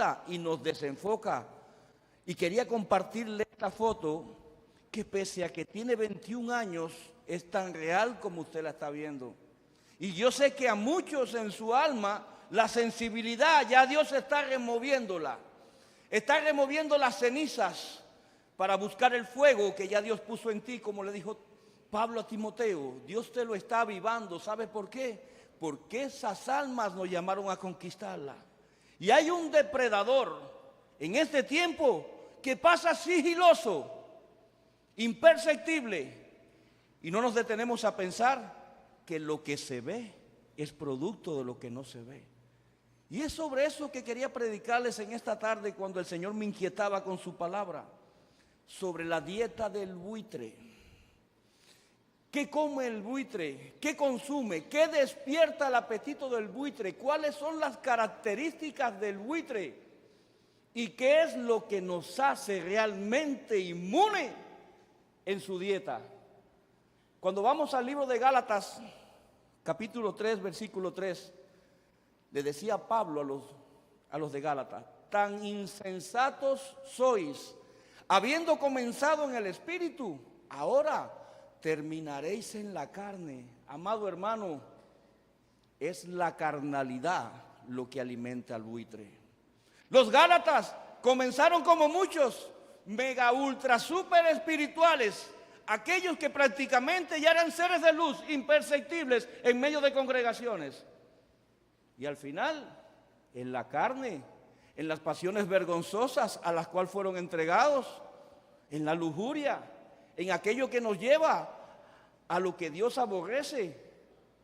desconecta y nos desenfoca. Y quería compartirle esta foto que pese a que tiene 21 años, es tan real como usted la está viendo. Y yo sé que a muchos en su alma, la sensibilidad, ya Dios está removiéndola. Está removiendo las cenizas para buscar el fuego que ya Dios puso en ti, como le dijo Pablo a Timoteo. Dios te lo está avivando. ¿Sabe por qué? Porque esas almas nos llamaron a conquistarla. Y hay un depredador en este tiempo que pasa sigiloso, imperceptible, y no nos detenemos a pensar que lo que se ve es producto de lo que no se ve. Y es sobre eso que quería predicarles en esta tarde cuando el Señor me inquietaba con su palabra, sobre la dieta del buitre. ¿Qué come el buitre? ¿Qué consume? ¿Qué despierta el apetito del buitre? ¿Cuáles son las características del buitre? ¿Y qué es lo que nos hace realmente inmune en su dieta? Cuando vamos al libro de Gálatas, capítulo 3, versículo 3, le decía Pablo a los de Gálatas: tan insensatos sois, habiendo comenzado en el Espíritu, ahora terminaréis en la carne. Amado hermano, es la carnalidad lo que alimenta al buitre. Los Gálatas comenzaron como muchos, mega ultra super espirituales, aquellos que prácticamente ya eran seres de luz, imperceptibles en medio de congregaciones. Y al final, en la carne, en las pasiones vergonzosas a las cuales fueron entregados, en la lujuria, en aquello que nos lleva a lo que Dios aborrece,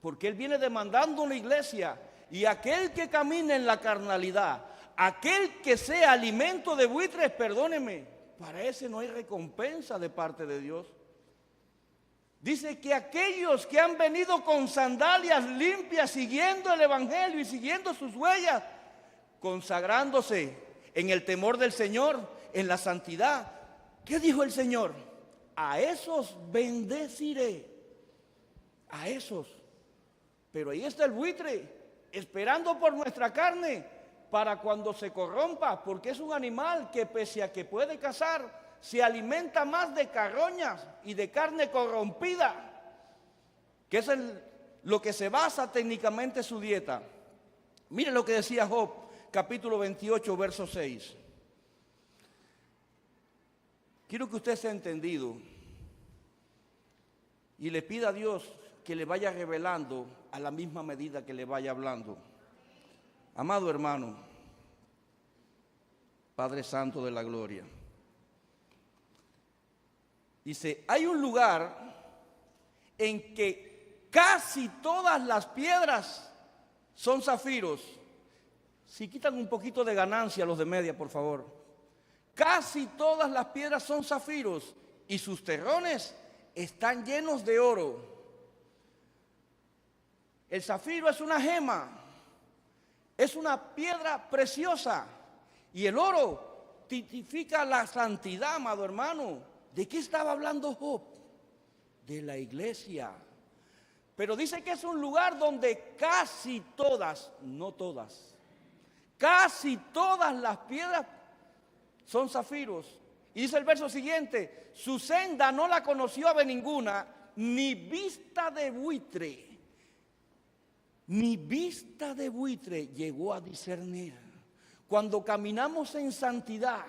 porque Él viene demandando una iglesia. Y aquel que camina en la carnalidad, aquel que sea alimento de buitres, perdóneme, para ese no hay recompensa de parte de Dios. Dice que aquellos que han venido con sandalias limpias, siguiendo el Evangelio y siguiendo sus huellas, consagrándose en el temor del Señor, en la santidad, ¿qué dijo el Señor? A esos bendeciré, a esos. Pero ahí está el buitre, esperando por nuestra carne, para cuando se corrompa, porque es un animal que pese a que puede cazar, se alimenta más de carroñas y de carne corrompida, que es lo que se basa técnicamente su dieta. Mire lo que decía Job, capítulo 28, verso 6. Quiero que usted sea entendido y le pida a Dios que le vaya revelando a la misma medida que le vaya hablando. Amado hermano, Padre Santo de la Gloria, dice, hay un lugar en que casi todas las piedras son zafiros. Si quitan un poquito de ganancia los de media, por favor. Casi todas las piedras son zafiros y sus terrones están llenos de oro. El zafiro es una gema, es una piedra preciosa, y el oro tipifica la santidad, amado hermano. ¿De qué estaba hablando Job? De la iglesia. Pero dice que es un lugar donde casi todas, no todas, casi todas las piedras son zafiros. Y dice el verso siguiente: su senda no la conoció ave ninguna, ni vista de buitre. Ni vista de buitre llegó a discernir. Cuando caminamos en santidad,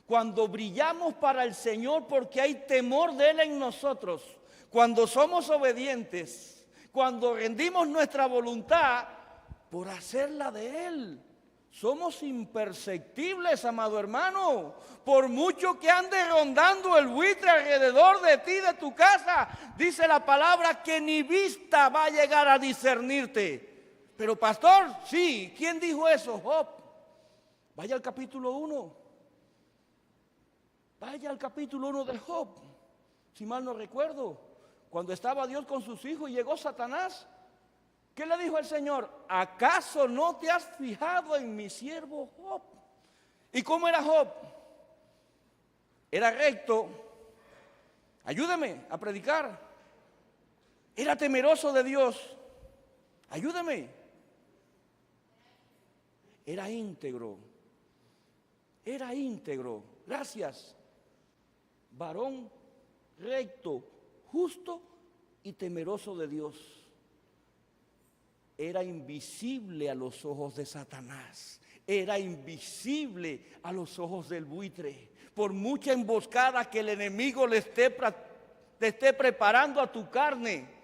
cuando brillamos para el Señor porque hay temor de Él en nosotros, cuando somos obedientes, cuando rendimos nuestra voluntad por hacerla de Él, somos imperceptibles, amado hermano. Por mucho que ande rondando el buitre alrededor de ti, de tu casa, dice la palabra que ni vista va a llegar a discernirte. Pero pastor, sí, ¿quién dijo eso? Job. Vaya al capítulo 1. Vaya al capítulo 1 de Job. Si mal no recuerdo, cuando estaba Dios con sus hijos y llegó Satanás, ¿qué le dijo el Señor? ¿Acaso no te has fijado en mi siervo Job? ¿Y cómo era Job? Era recto. Ayúdeme a predicar. Era temeroso de Dios. Ayúdeme. Era íntegro. era íntegro. Gracias. Varón recto, justo y temeroso de Dios. Era invisible a los ojos de Satanás. Era invisible a los ojos del buitre. Por mucha emboscada que el enemigo te esté preparando a tu carne,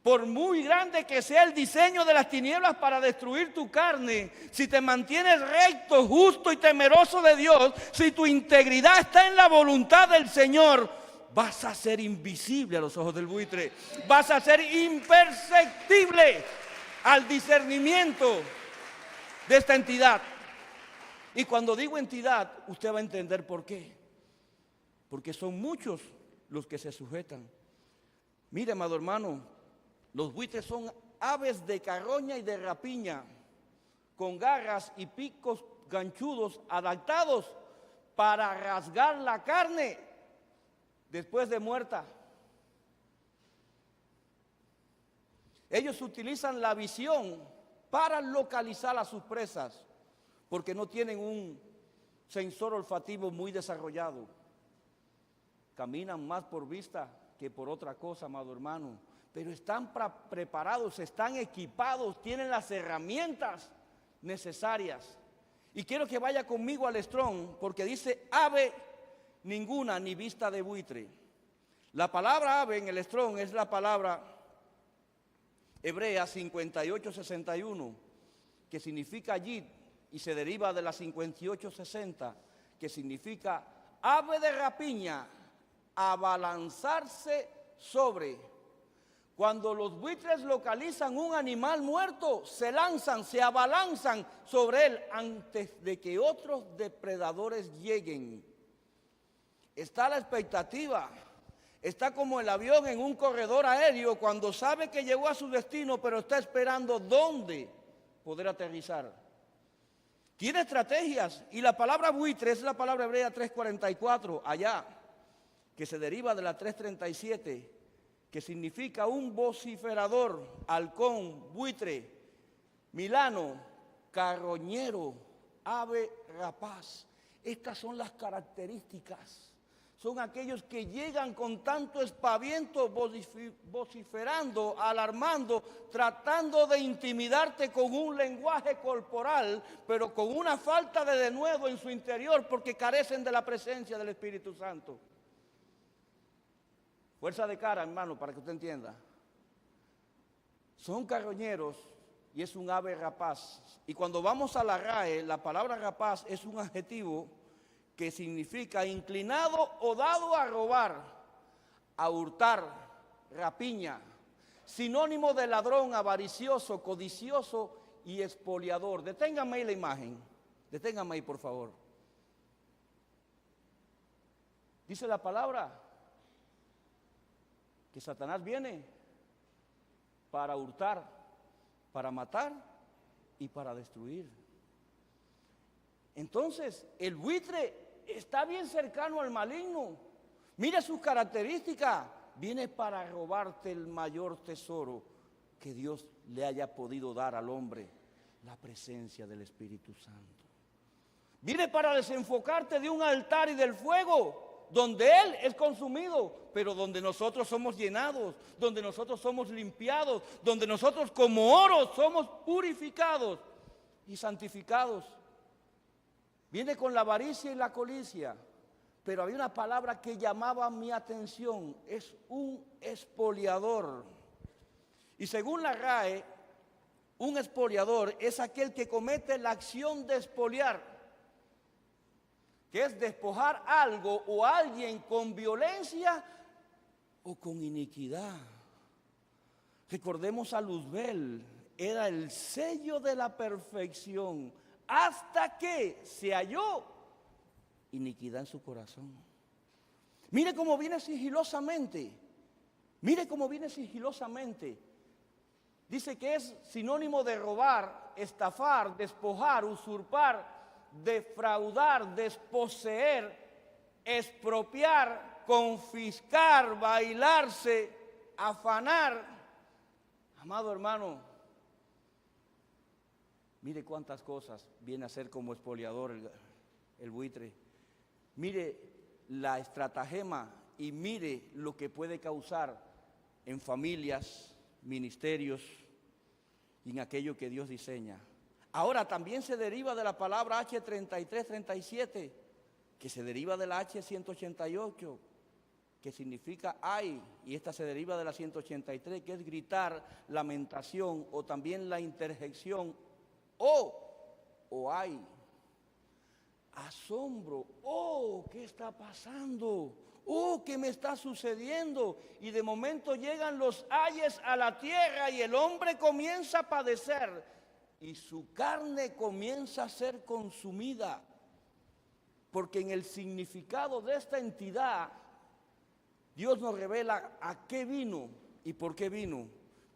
por muy grande que sea el diseño de las tinieblas para destruir tu carne, si te mantienes recto, justo y temeroso de Dios, si tu integridad está en la voluntad del Señor, vas a ser invisible a los ojos del buitre. Vas a ser imperceptible al discernimiento de esta entidad. Y cuando digo entidad, usted va a entender por qué. Porque son muchos los que se sujetan. Mire, amado hermano, los buitres son aves de carroña y de rapiña, con garras y picos ganchudos adaptados para rasgar la carne después de muerta. Ellos utilizan la visión para localizar a sus presas, porque no tienen un sensor olfativo muy desarrollado. Caminan más por vista que por otra cosa, amado hermano. Pero están preparados, están equipados, tienen las herramientas necesarias. Y quiero que vaya conmigo al Strong, porque dice ave ninguna ni vista de buitre. La palabra ave en el Strong es la palabra hebrea 5861, que significa yid, y se deriva de la 5860, que significa ave de rapiña, abalanzarse sobre. Cuando los buitres localizan un animal muerto, se lanzan, se abalanzan sobre él antes de que otros depredadores lleguen. Está la expectativa. Está como el avión en un corredor aéreo cuando sabe que llegó a su destino, pero está esperando dónde poder aterrizar. Tiene estrategias, y la palabra buitre es la palabra hebrea 344 allá, que se deriva de la 337, que significa un vociferador, halcón, buitre, milano, carroñero, ave rapaz. Estas son las características. Son aquellos que llegan con tanto espaviento, vociferando, alarmando, tratando de intimidarte con un lenguaje corporal, pero con una falta de denuedo en su interior, porque carecen de la presencia del Espíritu Santo. Fuerza de cara, hermano, para que usted entienda. Son carroñeros y es un ave rapaz. Y cuando vamos a la RAE, la palabra rapaz es un adjetivo que significa inclinado o dado a robar, a hurtar, rapiña. Sinónimo de ladrón, avaricioso, codicioso y expoliador. Deténgame ahí la imagen. Deténgame ahí, por favor. Dice la palabra que Satanás viene para hurtar, para matar y para destruir. Entonces, el buitre está bien cercano al maligno. Mire sus características. Viene para robarte el mayor tesoro que Dios le haya podido dar al hombre, la presencia del Espíritu Santo. Viene para desenfocarte de un altar y del fuego, donde Él es consumido, pero donde nosotros somos llenados, donde nosotros somos limpiados, donde nosotros como oro somos purificados y santificados. Viene con la avaricia y la codicia, pero había una palabra que llamaba mi atención, es un expoliador. Y según la RAE, un expoliador es aquel que comete la acción de expoliar, que es despojar algo o a alguien con violencia o con iniquidad. Recordemos a Luzbel, era el sello de la perfección, hasta que se halló iniquidad en su corazón. Mire cómo viene sigilosamente, mire cómo viene sigilosamente. Dice que es sinónimo de robar, estafar, despojar, usurpar, defraudar, desposeer, expropiar, confiscar, bailarse, afanar. Amado hermano, mire cuántas cosas viene a ser como expoliador el buitre. Mire la estratagema y mire lo que puede causar en familias, ministerios y en aquello que Dios diseña. Ahora también se deriva de la palabra H3337, que se deriva de la H188, que significa ay, y esta se deriva de la 183, que es gritar, lamentación, o también la interjección o ay. Asombro, ¿qué está pasando? ¿Qué me está sucediendo? Y de momento llegan los ayes a la tierra y el hombre comienza a padecer y su carne comienza a ser consumida. Porque en el significado de esta entidad, Dios nos revela a qué vino y por qué vino,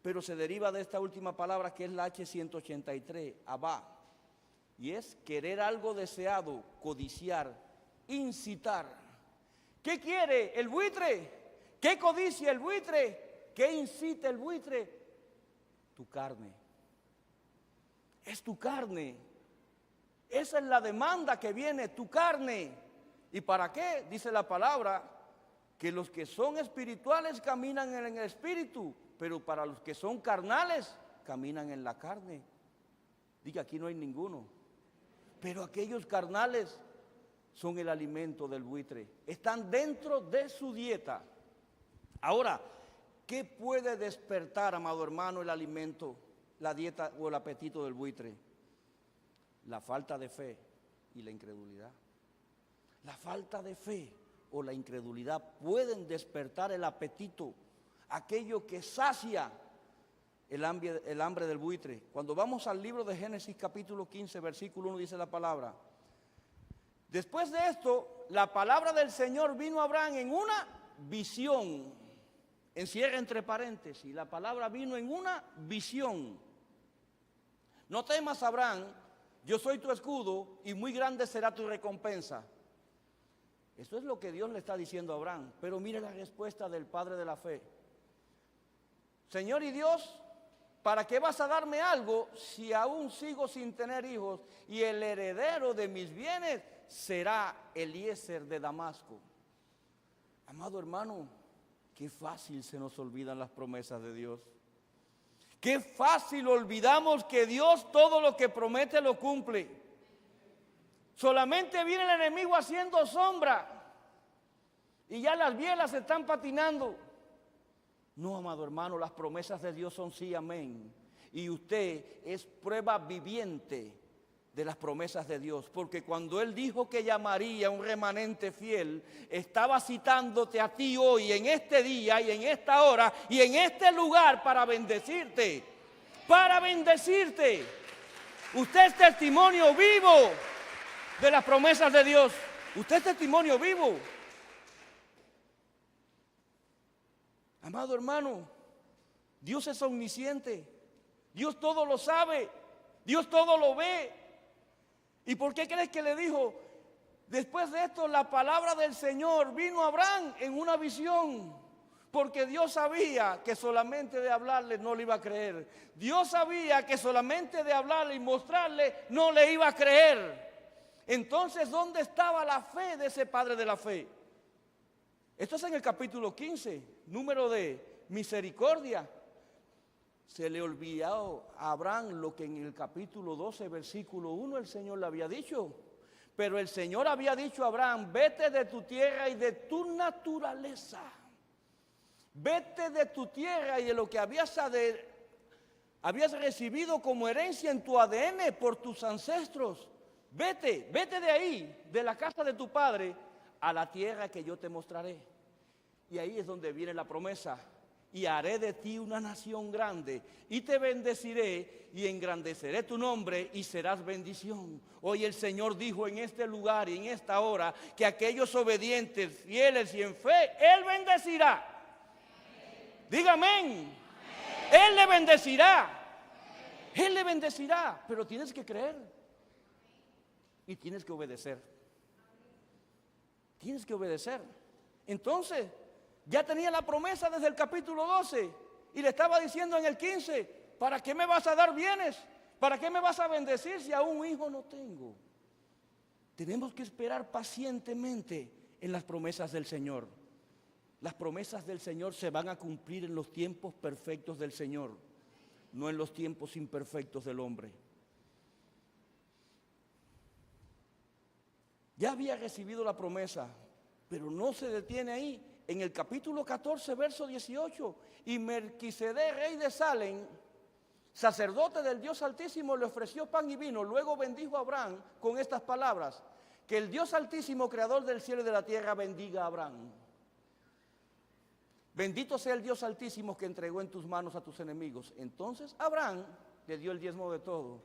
pero se deriva de esta última palabra que es la H183, abá. Y es querer algo deseado, codiciar, incitar. ¿Qué quiere el buitre? ¿Qué codicia el buitre? ¿Qué incita el buitre? Tu carne. Es tu carne. Esa es la demanda que viene, tu carne. ¿Y para qué? Dice la palabra, que los que son espirituales caminan en el espíritu, pero para los que son carnales, caminan en la carne. Diga, aquí no hay ninguno. Pero aquellos carnales son el alimento del buitre. Están dentro de su dieta. Ahora, ¿qué puede despertar, amado hermano, el alimento, la dieta o el apetito del buitre? La falta de fe y la incredulidad. La falta de fe o la incredulidad pueden despertar el apetito, aquello que sacia el hambre del buitre. Cuando vamos al libro de Génesis capítulo 15, versículo 1, dice la palabra: después de esto, la palabra del Señor vino a Abraham en una visión. Encierra entre paréntesis, la palabra vino en una visión. No temas, Abraham, yo soy tu escudo y muy grande será tu recompensa. Eso es lo que Dios le está diciendo a Abraham. Pero mire la respuesta del padre de la fe. Señor y Dios, ¿para qué vas a darme algo si aún sigo sin tener hijos y el heredero de mis bienes será Eliezer de Damasco? Amado hermano, qué fácil se nos olvidan las promesas de Dios. Qué fácil olvidamos que Dios todo lo que promete lo cumple. Solamente viene el enemigo haciendo sombra y ya las bielas están patinando. No, amado hermano, las promesas de Dios son sí, amén. Y usted es prueba viviente de las promesas de Dios, porque cuando Él dijo que llamaría a un remanente fiel, estaba citándote a ti hoy, en este día y en esta hora y en este lugar para bendecirte, para bendecirte. Usted es testimonio vivo de las promesas de Dios. Usted es testimonio vivo. Amado hermano, Dios es omnisciente, Dios todo lo sabe, Dios todo lo ve. ¿Y por qué crees que le dijo? Después de esto la palabra del Señor vino a Abraham en una visión, porque Dios sabía que solamente de hablarle no le iba a creer. Dios sabía que solamente de hablarle y mostrarle no le iba a creer. Entonces, ¿dónde estaba la fe de ese padre de la fe? Esto es en el capítulo 15, número de misericordia. Se le olvidó a Abraham lo que en el capítulo 12, versículo 1 el Señor le había dicho. Pero el Señor había dicho a Abraham: vete de tu tierra y de tu naturaleza. Vete de tu tierra y de lo que habías recibido como herencia en tu ADN por tus ancestros. Vete de ahí, de la casa de tu padre, a la tierra que yo te mostraré. Y ahí es donde viene la promesa: y haré de ti una nación grande, y te bendeciré y engrandeceré tu nombre y serás bendición. Hoy el Señor dijo en este lugar y en esta hora que aquellos obedientes, fieles y en fe, Él bendecirá. Diga amén. Él le bendecirá. Él le bendecirá, pero tienes que creer y tienes que obedecer. Tienes que obedecer. Entonces, ya tenía la promesa desde el capítulo 12 y le estaba diciendo en el 15: ¿para qué me vas a dar bienes? ¿Para qué me vas a bendecir si aún hijo no tengo? Tenemos que esperar pacientemente en las promesas del Señor. Las promesas del Señor se van a cumplir en los tiempos perfectos del Señor, no en los tiempos imperfectos del hombre. Ya había recibido la promesa, pero no se detiene ahí. En el capítulo 14, verso 18, y Melquisedec, rey de Salem, sacerdote del Dios Altísimo, le ofreció pan y vino. Luego bendijo a Abraham con estas palabras: que el Dios Altísimo, creador del cielo y de la tierra, bendiga a Abraham. Bendito sea el Dios Altísimo que entregó en tus manos a tus enemigos. Entonces Abraham le dio el diezmo de todo.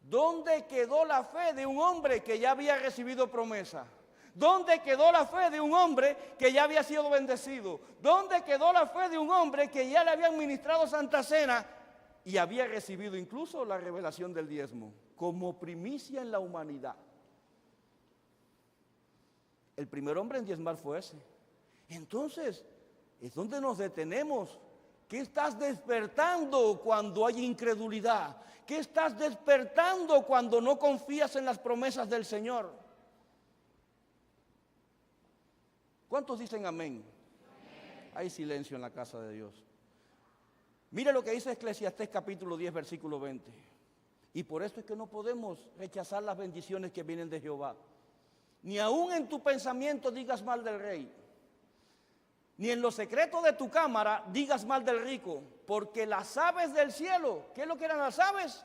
¿Dónde quedó la fe de un hombre que ya había recibido promesa? ¿Dónde quedó la fe de un hombre que ya había sido bendecido? ¿Dónde quedó la fe de un hombre que ya le habían ministrado Santa Cena y había recibido incluso la revelación del diezmo como primicia en la humanidad? El primer hombre en diezmar fue ese. Entonces, es donde nos detenemos. ¿Qué estás despertando cuando hay incredulidad? ¿Qué estás despertando cuando no confías en las promesas del Señor? ¿Cuántos dicen amén? Amén. Hay silencio en la casa de Dios. Mire lo que dice Eclesiastés capítulo 10, versículo 20. Y por esto es que no podemos rechazar las bendiciones que vienen de Jehová. Ni aún en tu pensamiento digas mal del rey, ni en lo secreto de tu cámara digas mal del rico, porque las aves del cielo, ¿qué es lo que eran las aves?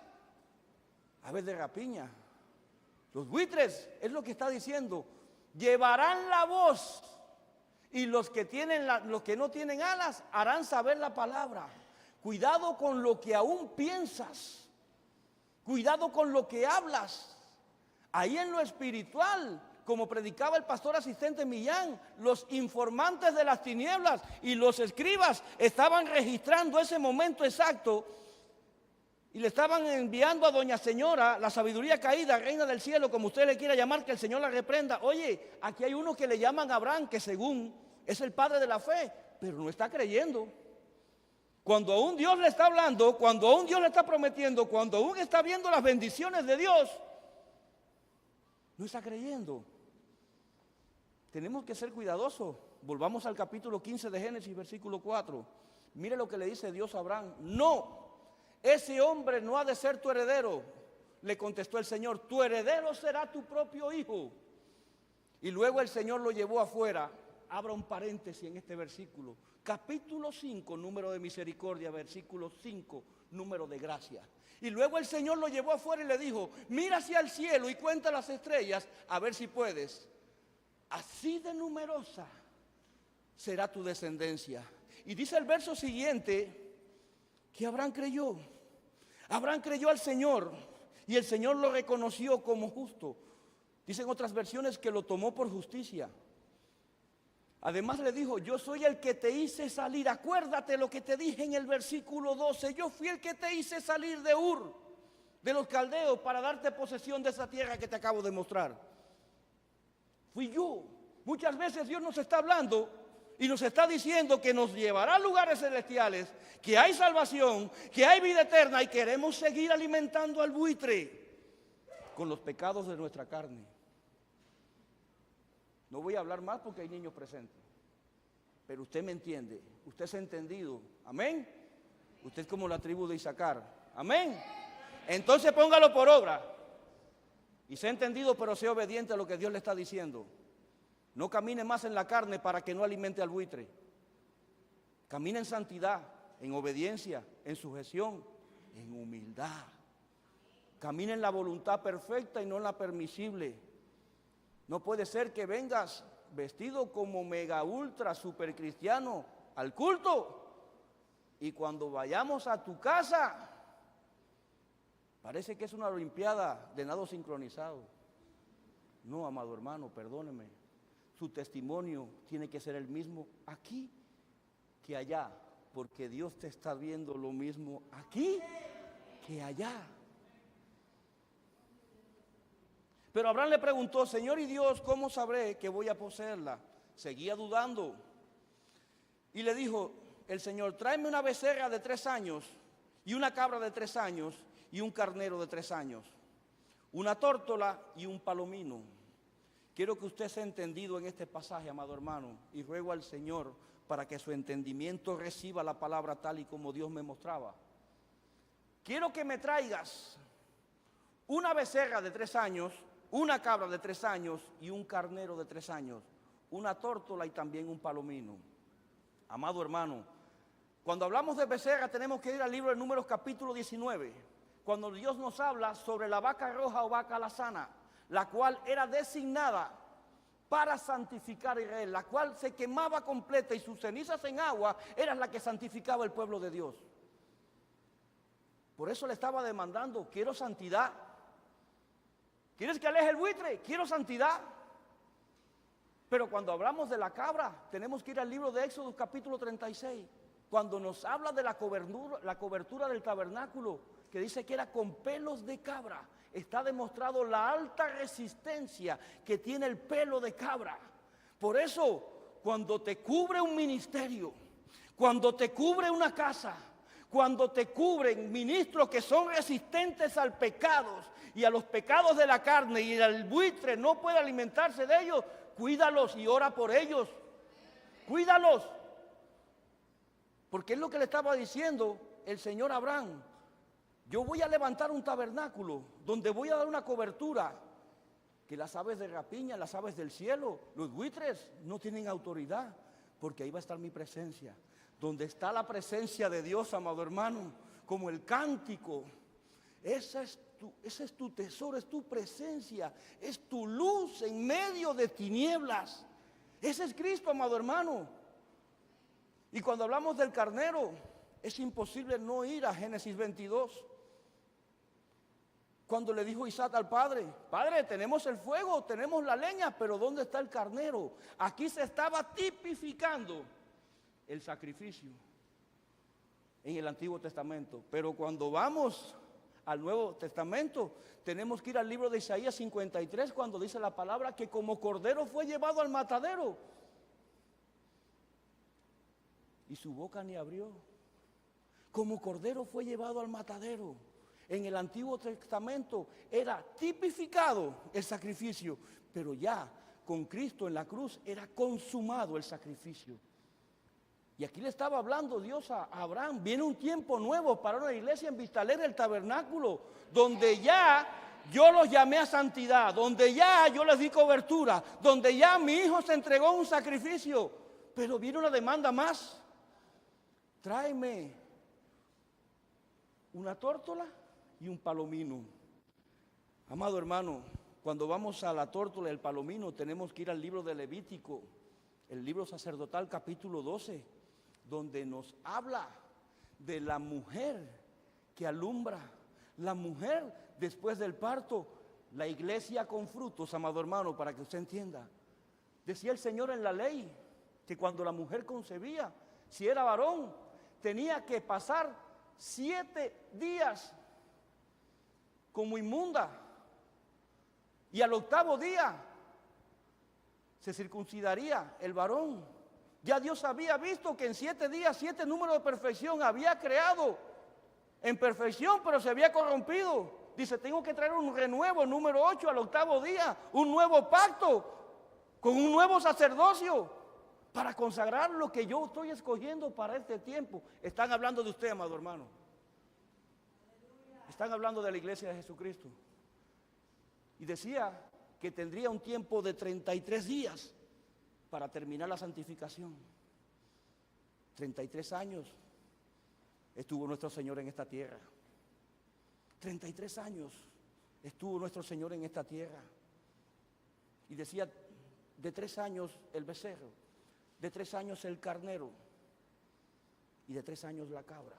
Aves de rapiña. Los buitres, es lo que está diciendo, llevarán la voz, y los que no tienen alas harán saber la palabra. Cuidado con lo que aún piensas, cuidado con lo que hablas. Ahí en lo espiritual, como predicaba el pastor asistente Millán, los informantes de las tinieblas y los escribas estaban registrando ese momento exacto y le estaban enviando a doña señora, la sabiduría caída, reina del cielo, como usted le quiera llamar, que el Señor la reprenda. Oye, aquí hay uno que le llaman Abraham, que según es el padre de la fe, pero no está creyendo. Cuando aún Dios le está hablando, cuando aún Dios le está prometiendo, cuando aún está viendo las bendiciones de Dios, no está creyendo. Tenemos que ser cuidadosos. Volvamos al capítulo 15 de Génesis, versículo 4. Mire lo que le dice Dios a Abraham. No, ese hombre no ha de ser tu heredero. Le contestó el Señor, tu heredero será tu propio hijo. Y luego el Señor lo llevó afuera. Abra un paréntesis en este versículo. Capítulo 5, número de misericordia. Versículo 5, número de gracia. Y luego el Señor lo llevó afuera y le dijo, mira hacia el cielo y cuenta las estrellas, a ver si puedes. Así de numerosa será tu descendencia. Y dice el verso siguiente que Abraham creyó. Abraham creyó al Señor y el Señor lo reconoció como justo. Dicen otras versiones que lo tomó por justicia. Además le dijo, yo soy el que te hice salir. Acuérdate lo que te dije en el versículo 12. Yo fui el que te hice salir de Ur, de los caldeos, para darte posesión de esa tierra que te acabo de mostrar. Fui yo. Muchas veces Dios nos está hablando y nos está diciendo que nos llevará a lugares celestiales, que hay salvación, que hay vida eterna, y queremos seguir alimentando al buitre con los pecados de nuestra carne. No voy a hablar más porque hay niños presentes, pero usted me entiende, usted se ha entendido, amén. Usted es como la tribu de Isaacar, amén. Entonces póngalo por obra y se ha entendido, pero sea obediente a lo que Dios le está diciendo. No camine más en la carne para que no alimente al buitre. Camine en santidad, en obediencia, en sujeción, en humildad. Camine en la voluntad perfecta y no en la permisible. No puede ser que vengas vestido como mega ultra super cristiano al culto y cuando vayamos a tu casa parece que es una olimpiada de nado sincronizado. No, amado hermano, perdóneme. Su testimonio tiene que ser el mismo aquí que allá, porque Dios te está viendo lo mismo aquí que allá. Pero Abraham le preguntó, Señor y Dios, ¿cómo sabré que voy a poseerla? Seguía dudando. Y le dijo el Señor, tráeme una becerra de 3 años y una cabra de 3 años y un carnero de 3 años, una tórtola y un palomino. Quiero que usted sea entendido en este pasaje, amado hermano, y ruego al Señor para que su entendimiento reciba la palabra tal y como Dios me mostraba. Quiero que me traigas una becerra de 3 años, una cabra de 3 años y un carnero de 3 años, una tórtola y también un palomino. Amado hermano, cuando hablamos de becerra tenemos que ir al libro de Números capítulo 19, cuando Dios nos habla sobre la vaca roja o vaca alazana, la cual era designada para santificar a Israel, la cual se quemaba completa y sus cenizas en agua eran la que santificaba el pueblo de Dios. Por eso le estaba demandando, quiero santidad. ¿Quieres que aleje el buitre? Quiero santidad. Pero cuando hablamos de la cabra, tenemos que ir al libro de Éxodo capítulo 36, cuando nos habla de la cobertura del tabernáculo, que dice que era con pelos de cabra. Está demostrado la alta resistencia que tiene el pelo de cabra. Por eso, cuando te cubre un ministerio, cuando te cubre una casa, cuando te cubren ministros que son resistentes al pecado y a los pecados de la carne, y el buitre no puede alimentarse de ellos, cuídalos y ora por ellos. Cuídalos. Porque es lo que le estaba diciendo el Señor a Abraham. Yo voy a levantar un tabernáculo donde voy a dar una cobertura que las aves de rapiña, las aves del cielo, los buitres no tienen autoridad, porque ahí va a estar mi presencia. Donde está la presencia de Dios, amado hermano, como el cántico, ese es tu tesoro, es tu presencia, es tu luz en medio de tinieblas. Ese es Cristo, amado hermano. Y cuando hablamos del carnero, es imposible no ir a Génesis 22. Cuando le dijo Isaac al padre, padre, tenemos el fuego, tenemos la leña, pero ¿dónde está el carnero? Aquí se estaba tipificando el sacrificio en el Antiguo Testamento. Pero cuando vamos al Nuevo Testamento, tenemos que ir al libro de Isaías 53, cuando dice la palabra que como cordero fue llevado al matadero y su boca ni abrió. Como cordero fue llevado al matadero. En el Antiguo Testamento era tipificado el sacrificio, pero ya con Cristo en la cruz era consumado el sacrificio. Y aquí le estaba hablando Dios a Abraham, viene un tiempo nuevo para una iglesia en Vista Alegre, el tabernáculo, donde ya yo los llamé a santidad, donde ya yo les di cobertura, donde ya mi hijo se entregó a un sacrificio, pero viene una demanda más. Tráeme una tórtola y un palomino. Amado hermano, cuando vamos a la tórtola y el palomino, tenemos que ir al libro de Levítico, el libro sacerdotal capítulo 12, donde nos habla de la mujer que alumbra, la mujer después del parto, la iglesia con frutos, amado hermano, para que usted entienda. Decía el Señor en la ley que cuando la mujer concebía, si era varón, tenía que pasar 7 días como inmunda, y al 8º día se circuncidaría el varón. Ya Dios había visto que en 7 días, 7 números de perfección había creado en perfección, pero se había corrompido. Dice, tengo que traer un renuevo, número 8, al 8º día, un nuevo pacto con un nuevo sacerdocio para consagrar lo que yo estoy escogiendo para este tiempo. Están hablando de usted, amado hermano. Están hablando de la iglesia de Jesucristo. Y decía que tendría un tiempo de 33 días para terminar la santificación. 33 años estuvo nuestro Señor en esta tierra. 33 años estuvo nuestro Señor en esta tierra. Y decía, de 3 años el becerro, de 3 años el carnero y de 3 años la cabra.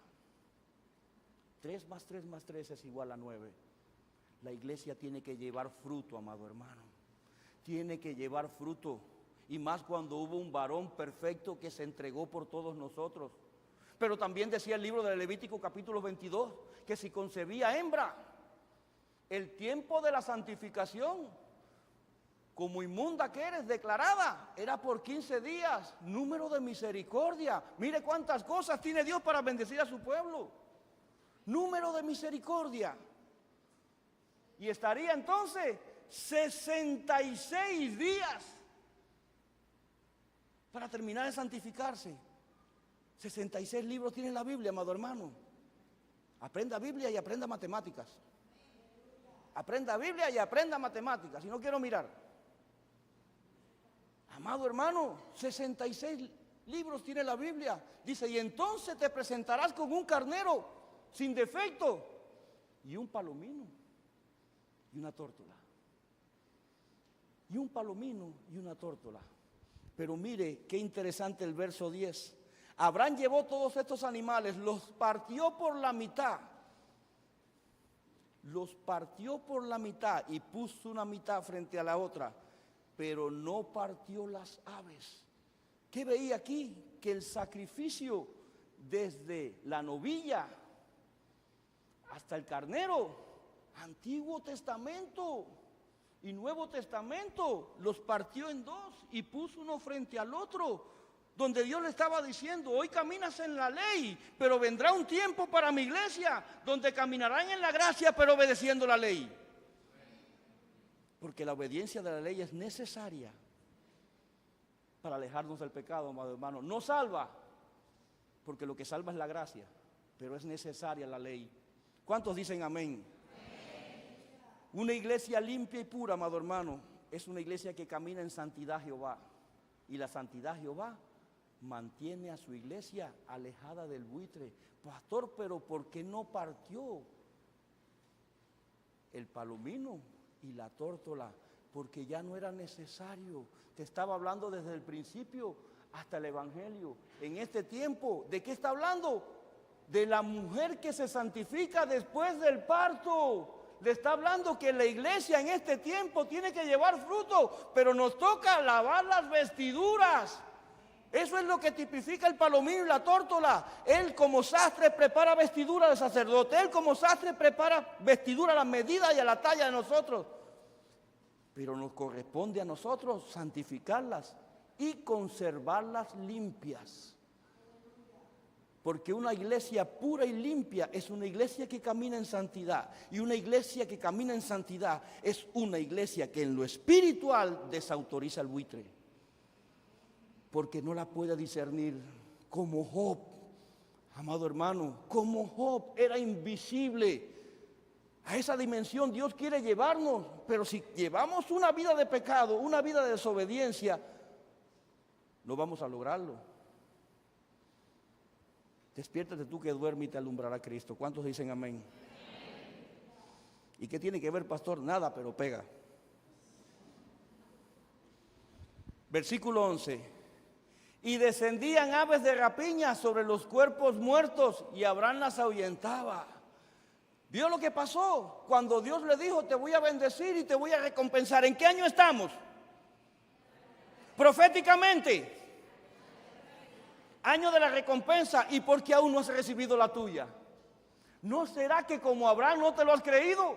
3 más 3 más 3 es igual a 9. La iglesia tiene que llevar fruto, amado hermano. Tiene que llevar fruto. Y más cuando hubo un varón perfecto que se entregó por todos nosotros. Pero también decía el libro de Levítico capítulo 22, que si concebía hembra, el tiempo de la santificación, como inmunda que eres, declarada, era por 15 días, número de misericordia. Mire cuántas cosas tiene Dios para bendecir a su pueblo. Número de misericordia. Y estaría entonces 66 días para terminar de santificarse. 66 libros tiene la Biblia, amado hermano. Aprenda Biblia y aprenda matemáticas. Aprenda Biblia y aprenda matemáticas. Y no quiero mirar. Amado hermano, 66 libros tiene la Biblia. Dice, y entonces te presentarás con un carnero sin defecto y un palomino y una tórtola. Y un palomino y una tórtola. Pero mire qué interesante el verso 10. Abraham llevó todos estos animales, los partió por la mitad. Los partió por la mitad y puso una mitad frente a la otra, pero no partió las aves. ¿Qué veía aquí? Que el sacrificio desde la novilla hasta el carnero, Antiguo Testamento y Nuevo Testamento, los partió en dos y puso uno frente al otro, donde Dios le estaba diciendo, hoy caminas en la ley, pero vendrá un tiempo para mi iglesia, donde caminarán en la gracia, pero obedeciendo la ley. Porque la obediencia de la ley es necesaria para alejarnos del pecado, amado hermano. No salva, porque lo que salva es la gracia, pero es necesaria la ley. ¿Cuántos dicen amén? Una iglesia limpia y pura, amado hermano, es una iglesia que camina en santidad Jehová. Y la santidad Jehová mantiene a su iglesia alejada del buitre. Pastor, pero ¿por qué no partió el palomino y la tórtola? Porque ya no era necesario. Te estaba hablando desde el principio hasta el evangelio. En este tiempo, ¿de qué está hablando? De la mujer que se santifica después del parto. Le está hablando que la iglesia en este tiempo tiene que llevar fruto, pero nos toca lavar las vestiduras. Eso es lo que tipifica el palomino y la tórtola. Él como sastre prepara vestidura de sacerdote. Él como sastre prepara vestidura a la medida y a la talla de nosotros. Pero nos corresponde a nosotros santificarlas y conservarlas limpias. Porque una iglesia pura y limpia es una iglesia que camina en santidad. Y una iglesia que camina en santidad es una iglesia que en lo espiritual desautoriza al buitre. Porque no la puede discernir como Job. Amado hermano, como Job era invisible. A esa dimensión Dios quiere llevarnos. Pero si llevamos una vida de pecado, una vida de desobediencia, no vamos a lograrlo. Despiértate tú que duermes y te alumbrará Cristo. ¿Cuántos dicen amén? ¿Y qué tiene que ver, pastor? Nada, pero pega. Versículo 11. Y descendían aves de rapiña sobre los cuerpos muertos y Abraham las ahuyentaba. ¿Vio lo que pasó? Cuando Dios le dijo, te voy a bendecir y te voy a recompensar. ¿En qué año estamos? Proféticamente. Año de la recompensa. ¿Y por qué aún no has recibido la tuya? ¿No será que como Abraham no te lo has creído?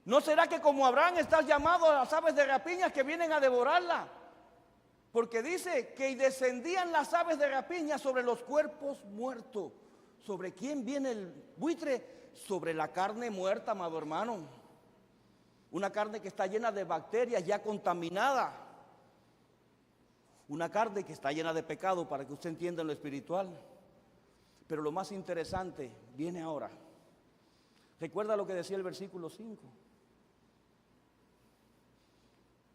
¿No será que como Abraham estás llamado a las aves de rapiña que vienen a devorarla? Porque dice que descendían las aves de rapiña sobre los cuerpos muertos. ¿Sobre quién viene el buitre? Sobre la carne muerta, amado hermano. Una carne que está llena de bacterias, ya contaminada. Una carne que está llena de pecado, para que usted entienda lo espiritual. Pero lo más interesante viene ahora. Recuerda lo que decía el versículo 5.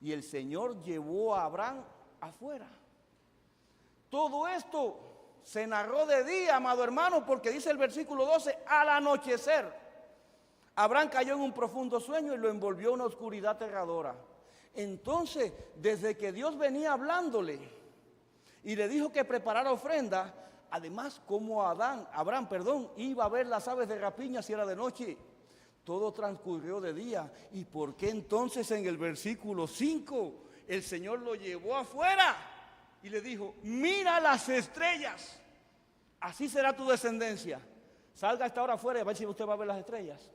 Y el Señor llevó a Abraham afuera. Todo esto se narró de día, amado hermano, porque dice el versículo 12, al anochecer. Abraham cayó en un profundo sueño y lo envolvió una oscuridad aterradora. Entonces, desde que Dios venía hablándole y le dijo que preparara ofrenda, además como Abraham, iba a ver las aves de rapiña si era de noche, todo transcurrió de día. ¿Y por qué entonces en el versículo 5 el Señor lo llevó afuera y le dijo, mira las estrellas, así será tu descendencia? Salga a esta hora afuera y a ver si usted va a ver las estrellas.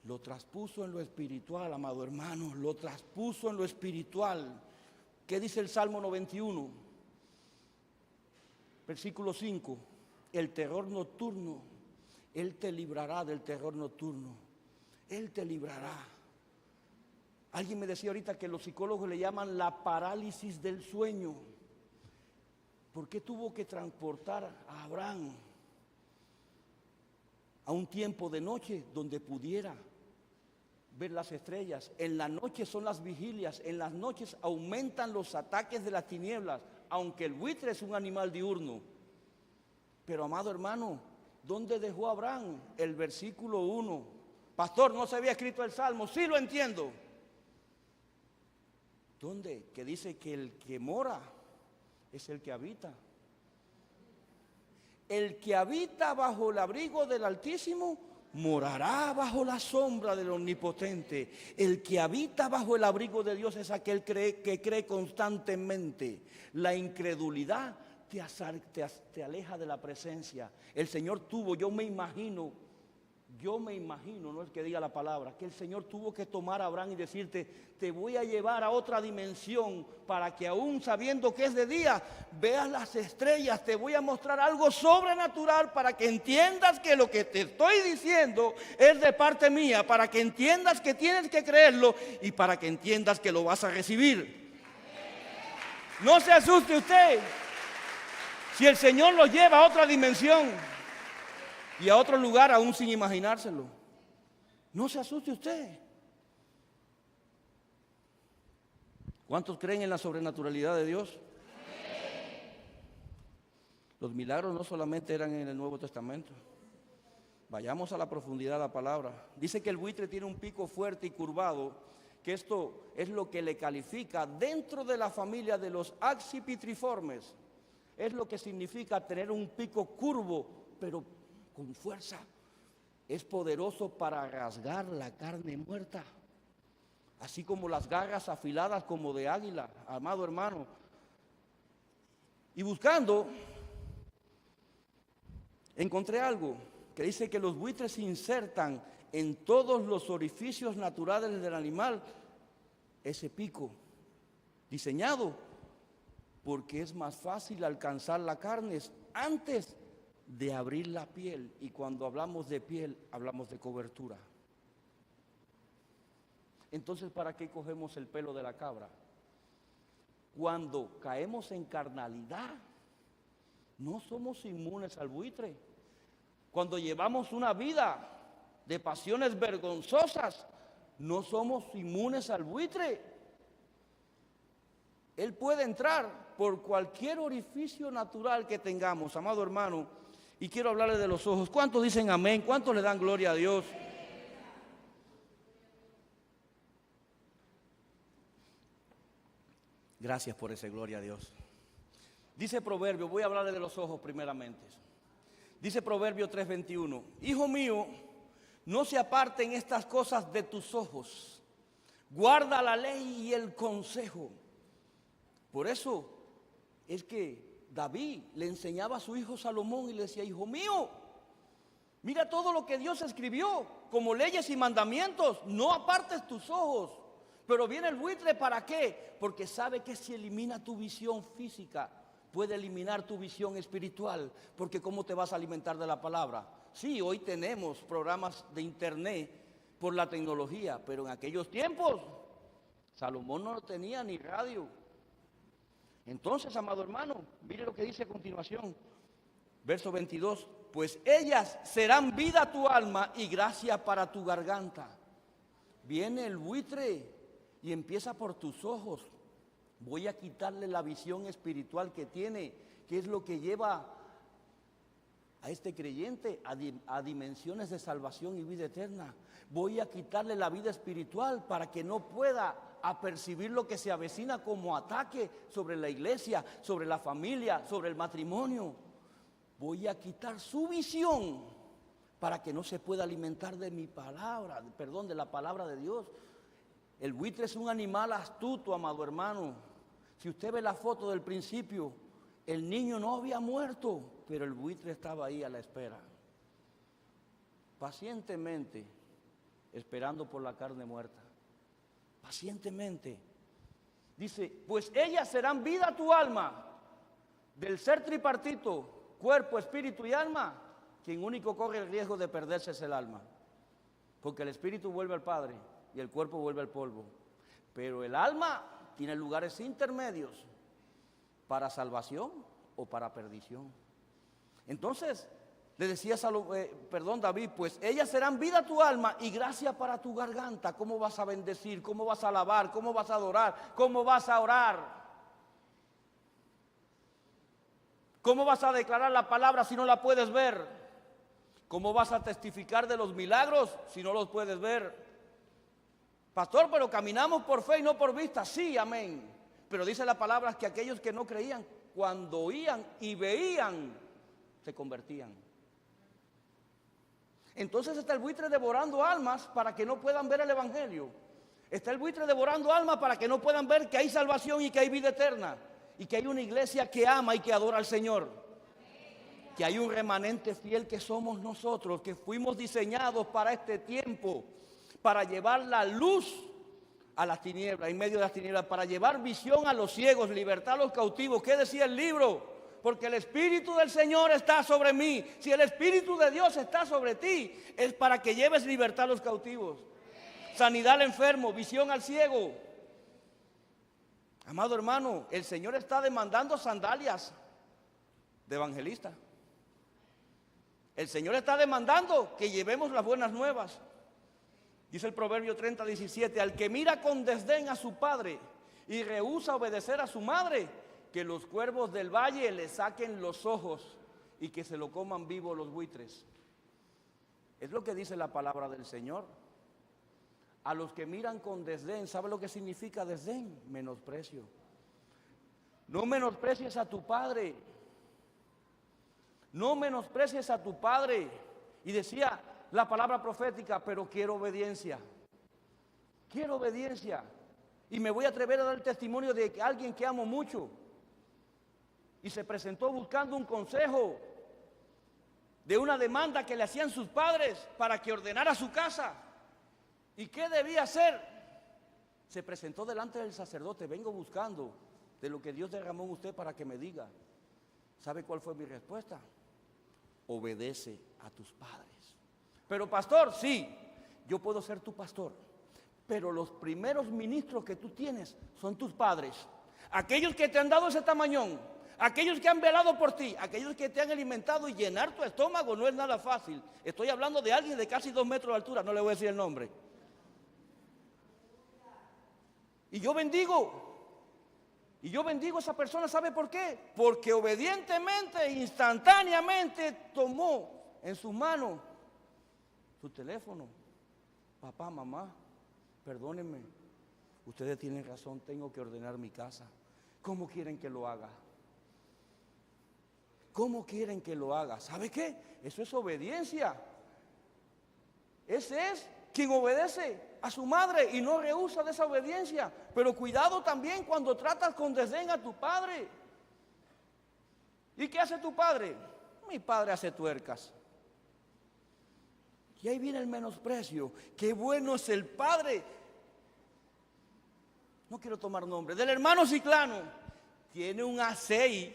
Lo traspuso en lo espiritual, amado hermano, lo traspuso en lo espiritual. ¿Qué dice el Salmo 91? Versículo 5, el terror nocturno, Él te librará del terror nocturno. Él te librará. Alguien me decía ahorita que los psicólogos le llaman la parálisis del sueño. ¿Por qué tuvo que transportar a Abraham a un tiempo de noche donde pudiera ver las estrellas? En la noche son las vigilias, en las noches aumentan los ataques de las tinieblas, aunque el buitre es un animal diurno. Pero amado hermano, ¿dónde dejó Abraham? El versículo 1. Pastor, no se había escrito el Salmo. Sí, lo entiendo. ¿Dónde? Que dice que el que mora es el que habita. El que habita bajo el abrigo del Altísimo morará bajo la sombra del Omnipotente. El que habita bajo el abrigo de Dios es aquel que cree constantemente. La incredulidad te aleja de la presencia. El Señor tuvo, yo me imagino, no es que diga la palabra, que el Señor tuvo que tomar a Abraham y decirte, te voy a llevar a otra dimensión para que aún sabiendo que es de día, veas las estrellas, te voy a mostrar algo sobrenatural para que entiendas que lo que te estoy diciendo es de parte mía, para que entiendas que tienes que creerlo y para que entiendas que lo vas a recibir. No se asuste usted si el Señor lo lleva a otra dimensión y a otro lugar aún sin imaginárselo. No se asuste usted. ¿Cuántos creen en la sobrenaturalidad de Dios? Los milagros no solamente eran en el Nuevo Testamento. Vayamos a la profundidad de la palabra. Dice que el buitre tiene un pico fuerte y curvado, que esto es lo que le califica dentro de la familia de los accipitriformes. Es lo que significa tener un pico curvo, pero con fuerza. Es poderoso para rasgar la carne muerta, así como las garras afiladas como de águila, amado hermano. Y buscando, encontré algo que dice que los buitres insertan en todos los orificios naturales del animal ese pico, diseñado porque es más fácil alcanzar la carne antes de abrir la piel. Y cuando hablamos de piel, hablamos de cobertura. Entonces, ¿para qué cogemos el pelo de la cabra? Cuando caemos en carnalidad, no somos inmunes al buitre. Cuando llevamos una vida de pasiones vergonzosas, no somos inmunes al buitre. Él puede entrar por cualquier orificio natural que tengamos, amado hermano. Y quiero hablarle de los ojos. ¿Cuántos dicen amén? ¿Cuántos le dan gloria a Dios? Gracias por ese gloria a Dios. Dice Proverbio, voy a hablarle de los ojos primeramente. Dice Proverbio 3:21, hijo mío, no se aparten estas cosas de tus ojos. Guarda la ley y el consejo. Por eso es que David le enseñaba a su hijo Salomón y le decía, hijo mío, mira todo lo que Dios escribió como leyes y mandamientos, no apartes tus ojos. Pero viene el buitre, ¿para qué? Porque sabe que si elimina tu visión física, puede eliminar tu visión espiritual. Porque ¿cómo te vas a alimentar de la palabra? Sí, hoy tenemos programas de internet por la tecnología, pero en aquellos tiempos Salomón no tenía ni radio. Entonces, amado hermano, mire lo que dice a continuación, verso 22, pues ellas serán vida a tu alma y gracia para tu garganta. Viene el buitre y empieza por tus ojos. Voy a quitarle la visión espiritual que tiene, que es lo que lleva a este creyente a dimensiones de salvación y vida eterna. Voy a quitarle la vida espiritual para que no pueda apercibir lo que se avecina como ataque sobre la iglesia, sobre la familia, sobre el matrimonio. Voy a quitar su visión para que no se pueda alimentar de mi palabra, de la palabra de Dios. El buitre es un animal astuto, amado hermano. Si usted ve la foto del principio, el niño no había muerto, pero el buitre estaba ahí a la espera, pacientemente, esperando por la carne muerta. Pacientemente. Dice, pues ellas serán vida a tu alma. Del ser tripartito, cuerpo, espíritu y alma, quien único corre el riesgo de perderse es el alma. Porque el espíritu vuelve al Padre y el cuerpo vuelve al polvo. Pero el alma tiene lugares intermedios para salvación o para perdición. Entonces, le decía David, pues ellas serán vida a tu alma y gracia para tu garganta. ¿Cómo vas a bendecir? ¿Cómo vas a alabar? ¿Cómo vas a adorar? ¿Cómo vas a orar? ¿Cómo vas a declarar la palabra si no la puedes ver? ¿Cómo vas a testificar de los milagros si no los puedes ver? Pastor, pero caminamos por fe y no por vista. Sí, amén. Pero dice la palabra que aquellos que no creían, cuando oían y veían, se convertían. Entonces está el buitre devorando almas para que no puedan ver el evangelio. Está el buitre devorando almas para que no puedan ver que hay salvación y que hay vida eterna. Y que hay una iglesia que ama y que adora al Señor. Que hay un remanente fiel que somos nosotros, que fuimos diseñados para este tiempo, para llevar la luz a las tinieblas, en medio de las tinieblas, para llevar visión a los ciegos, libertad a los cautivos. ¿Qué decía el libro? Porque el Espíritu del Señor está sobre mí. Si el Espíritu de Dios está sobre ti, es para que lleves libertad a los cautivos, sanidad al enfermo, visión al ciego. Amado hermano, el Señor está demandando sandalias de evangelista. El Señor está demandando que llevemos las buenas nuevas. Dice el Proverbio 30:17, al que mira con desdén a su padre y rehúsa obedecer a su madre, que los cuervos del valle le saquen los ojos y que se lo coman vivo los buitres. Es lo que dice la palabra del Señor. A los que miran con desdén, ¿sabe lo que significa desdén? Menosprecio. No menosprecies a tu padre. No menosprecies a tu padre. Y decía la palabra profética, pero quiero obediencia. Quiero obediencia. Y me voy a atrever a dar el testimonio de alguien que amo mucho. Y se presentó buscando un consejo de una demanda que le hacían sus padres para que ordenara su casa. ¿Y qué debía hacer? Se presentó delante del sacerdote, vengo buscando de lo que Dios derramó en usted para que me diga. ¿Sabe cuál fue mi respuesta? Obedece a tus padres. Pero pastor, sí, yo puedo ser tu pastor, pero los primeros ministros que tú tienes son tus padres. Aquellos que te han dado ese tamañón, aquellos que han velado por ti, aquellos que te han alimentado, y llenar tu estómago no es nada fácil. Estoy hablando de alguien de casi 2 metros de altura, no le voy a decir el nombre. Y yo bendigo a esa persona, ¿sabe por qué? Porque obedientemente, instantáneamente tomó en sus manos su teléfono. Papá, mamá, perdónenme, ustedes tienen razón, tengo que ordenar mi casa. ¿Cómo quieren que lo haga? ¿Cómo quieren que lo haga? ¿Sabe qué? Eso es obediencia. Ese es quien obedece a su madre y no rehúsa de esa obediencia. Pero cuidado también cuando tratas con desdén a tu padre. ¿Y qué hace tu padre? Mi padre hace tuercas. Y ahí viene el menosprecio. Qué bueno es el padre. No quiero tomar nombre. Del hermano Ciclano. Tiene un A6.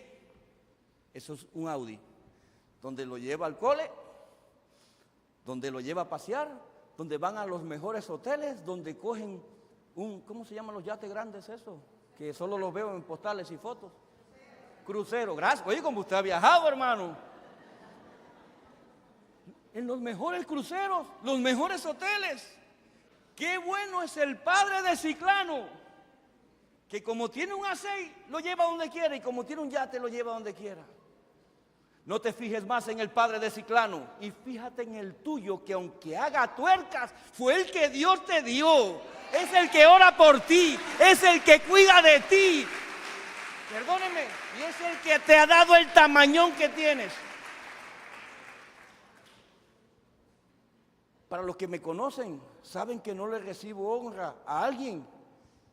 Eso es un Audi. Donde lo lleva al cole. Donde lo lleva a pasear. Donde van a los mejores hoteles, donde cogen ¿cómo se llaman los yates grandes esos? Que solo los veo en postales y fotos. Crucero, gracias. Oye, como usted ha viajado, hermano. En los mejores cruceros, los mejores hoteles. Qué bueno es el padre de Ciclano, que como tiene un A6, lo lleva donde quiera, y como tiene un yate, lo lleva donde quiera. No te fijes más en el padre de Ciclano y fíjate en el tuyo, que aunque haga tuercas, fue el que Dios te dio. Es el que ora por ti, es el que cuida de ti. Perdóneme, y es el que te ha dado el tamañón que tienes. Para los que me conocen, saben que no le recibo honra a alguien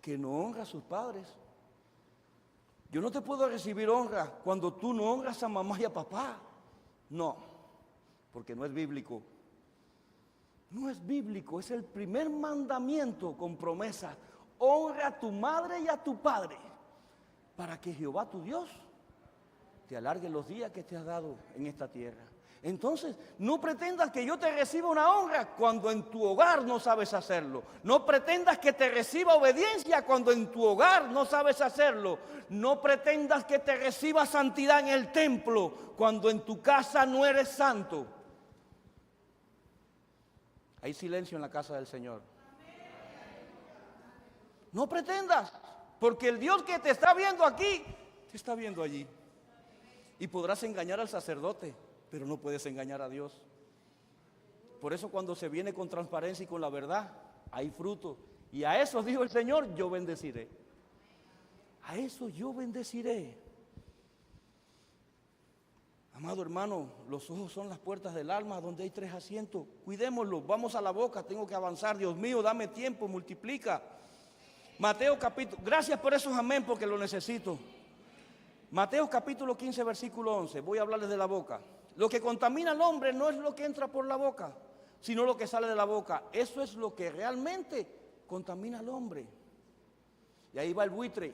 que no honra a sus padres. Yo no te puedo recibir honra cuando tú no honras a mamá y a papá. No, porque no es bíblico. No es bíblico, es el primer mandamiento con promesa. Honra a tu madre y a tu padre, para que Jehová tu Dios te alargue los días que te ha dado en esta tierra. Entonces, no pretendas que yo te reciba una honra cuando en tu hogar no sabes hacerlo. No pretendas que te reciba obediencia cuando en tu hogar no sabes hacerlo. No pretendas que te reciba santidad en el templo cuando en tu casa no eres santo. Hay silencio en la casa del Señor. No pretendas, porque el Dios que te está viendo aquí, te está viendo allí. Y podrás engañar al sacerdote, pero no puedes engañar a Dios. Por eso cuando se viene con transparencia y con la verdad, hay fruto. Y a eso dijo el Señor, yo bendeciré. A eso yo bendeciré. Amado hermano, los ojos son las puertas del alma donde hay 3 asientos. Cuidémoslos, vamos a la boca, tengo que avanzar. Dios mío, dame tiempo, multiplica. Mateo capítulo, gracias por esos amén porque lo necesito. Mateo capítulo 15, versículo 11, voy a hablarles de la boca. Lo que contamina al hombre no es lo que entra por la boca, sino lo que sale de la boca. Eso es lo que realmente contamina al hombre. Y ahí va el buitre.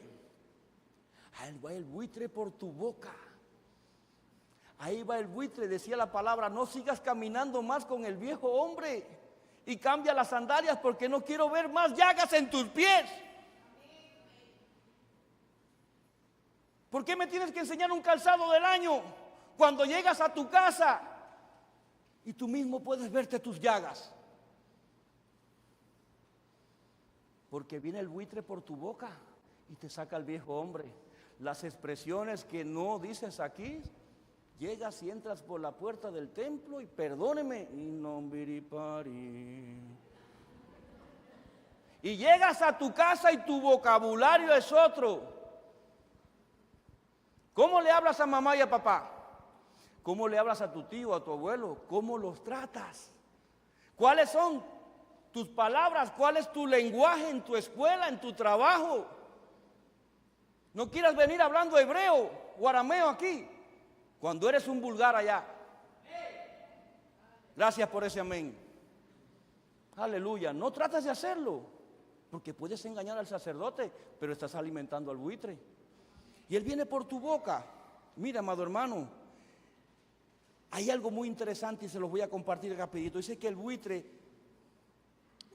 Ahí va el buitre por tu boca. Ahí va el buitre, decía la palabra, no sigas caminando más con el viejo hombre y cambia las sandalias porque no quiero ver más llagas en tus pies. ¿Por qué me tienes que enseñar un calzado del año cuando llegas a tu casa y tú mismo puedes verte tus llagas? Porque viene el buitre por tu boca y te saca el viejo hombre. Las expresiones que no dices aquí, llegas y entras por la puerta del templo y perdóneme, y llegas a tu casa y tu vocabulario es otro. ¿Cómo le hablas a mamá y a papá? ¿Cómo le hablas a tu tío, a tu abuelo? ¿Cómo los tratas? ¿Cuáles son tus palabras? ¿Cuál es tu lenguaje en tu escuela, en tu trabajo? No quieras venir hablando hebreo o arameo aquí, cuando eres un vulgar allá. Gracias por ese amén. Aleluya. No trates de hacerlo, porque puedes engañar al sacerdote, pero estás alimentando al buitre. Y él viene por tu boca. Mira, amado hermano, hay algo muy interesante y se los voy a compartir rapidito. Dice que el buitre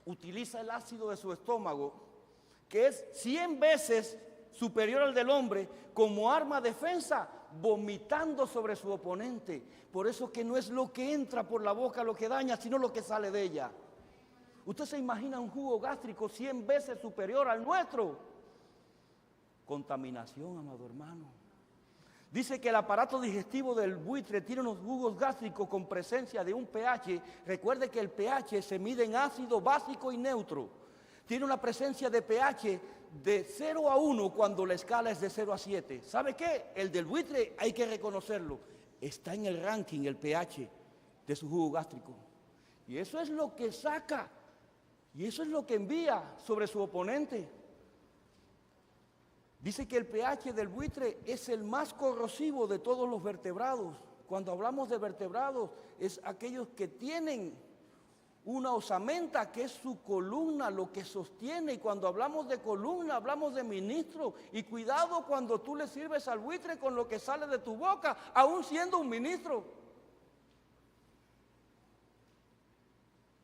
utiliza el ácido de su estómago, que es 100 veces superior al del hombre, como arma defensa, vomitando sobre su oponente. Por eso que no es lo que entra por la boca lo que daña, sino lo que sale de ella. Usted se imagina un jugo gástrico 100 veces superior al nuestro. Contaminación, amado hermano. Dice que el aparato digestivo del buitre tiene unos jugos gástricos con presencia de un pH. Recuerde que el pH se mide en ácido, básico y neutro. Tiene una presencia de pH de 0 a 1 cuando la escala es de 0 a 7. ¿Sabe qué? El del buitre hay que reconocerlo. Está en el ranking, el pH de su jugo gástrico. Y eso es lo que saca. Y eso es lo que envía sobre su oponente. Dice que el pH del buitre es el más corrosivo de todos los vertebrados. Cuando hablamos de vertebrados, es aquellos que tienen una osamenta, que es su columna, lo que sostiene. Y cuando hablamos de columna, hablamos de ministro. Y cuidado cuando tú le sirves al buitre con lo que sale de tu boca, aún siendo un ministro.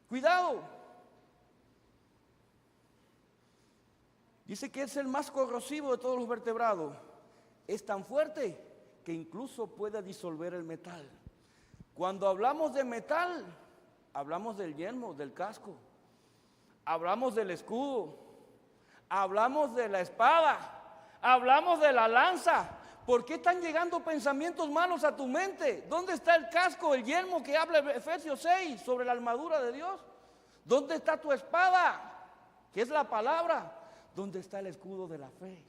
Cuidado. Dice que es el más corrosivo de todos los vertebrados. Es tan fuerte que incluso puede disolver el metal. Cuando hablamos de metal, hablamos del yelmo, del casco. Hablamos del escudo. Hablamos de la espada. Hablamos de la lanza. ¿Por qué están llegando pensamientos malos a tu mente? ¿Dónde está el casco, el yelmo que habla Efesios 6 sobre la armadura de Dios? ¿Dónde está tu espada, que es la palabra? ¿Dónde está el escudo de la fe?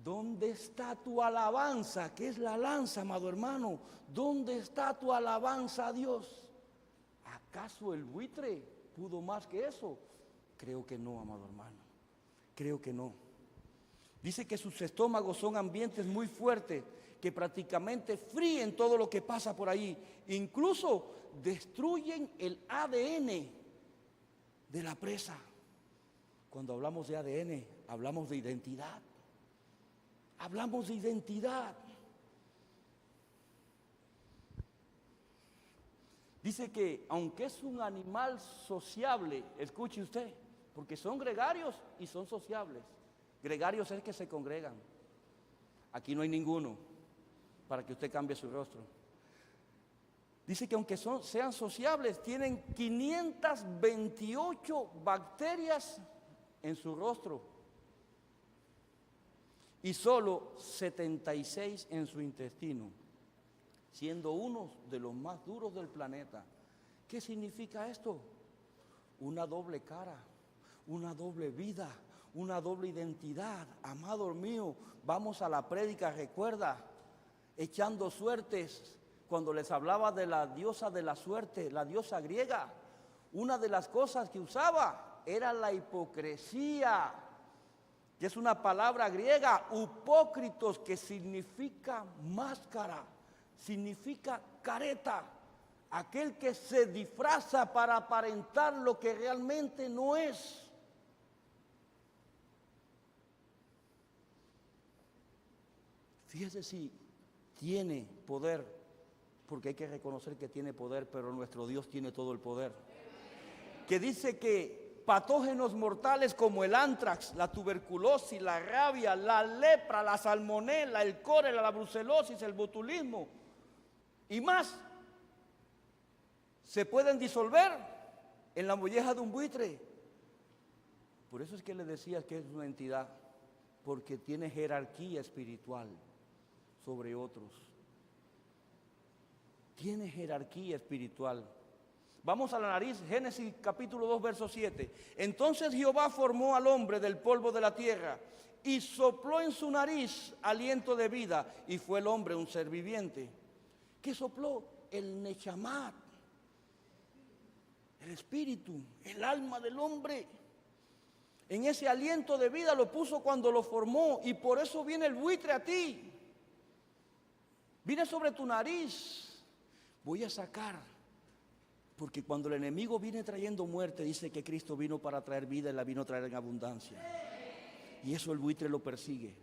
¿Dónde está tu alabanza, que es la lanza, amado hermano? ¿Dónde está tu alabanza a Dios? ¿Acaso el buitre pudo más que eso? Creo que no, amado hermano. Creo que no. Dice que sus estómagos son ambientes muy fuertes, que prácticamente fríen todo lo que pasa por ahí. Incluso destruyen el ADN de la presa. Cuando hablamos de ADN, hablamos de identidad. Hablamos de identidad. Dice que aunque es un animal sociable, escuche usted, porque son gregarios y son sociables. Gregarios es que se congregan. Aquí no hay ninguno para que usted cambie su rostro. Dice que aunque sean sociables, tienen 528 bacterias en su rostro y solo 76 en su intestino, siendo uno de los más duros del planeta. ¿Qué significa esto? Una doble cara, una doble vida, una doble identidad. Amado mío, vamos a la prédica, recuerda, echando suertes. Cuando les hablaba de la diosa de la suerte, la diosa griega, una de las cosas que usaba era la hipocresía, que es una palabra griega, upócritos, que significa máscara, significa careta, aquel que se disfraza para aparentar lo que realmente no es. Fíjese si tiene poder, porque hay que reconocer que tiene poder, pero nuestro Dios tiene todo el poder. Que dice que patógenos mortales como el antrax, la tuberculosis, la rabia, la lepra, la salmonela, el cólera, la brucelosis, el botulismo y más, se pueden disolver en la molleja de un buitre. Por eso es que le decía que es una entidad, porque tiene jerarquía espiritual sobre otros. Tiene jerarquía espiritual. Vamos a la nariz, Génesis capítulo 2, verso 7. Entonces Jehová formó al hombre del polvo de la tierra y sopló en su nariz aliento de vida, y fue el hombre un ser viviente. ¿Qué sopló? El Nechamat, el espíritu, el alma del hombre. En ese aliento de vida lo puso cuando lo formó, y por eso viene el buitre a ti. Viene sobre tu nariz. Voy a sacar, porque cuando el enemigo viene trayendo muerte, dice que Cristo vino para traer vida y la vino a traer en abundancia. Y eso el buitre lo persigue.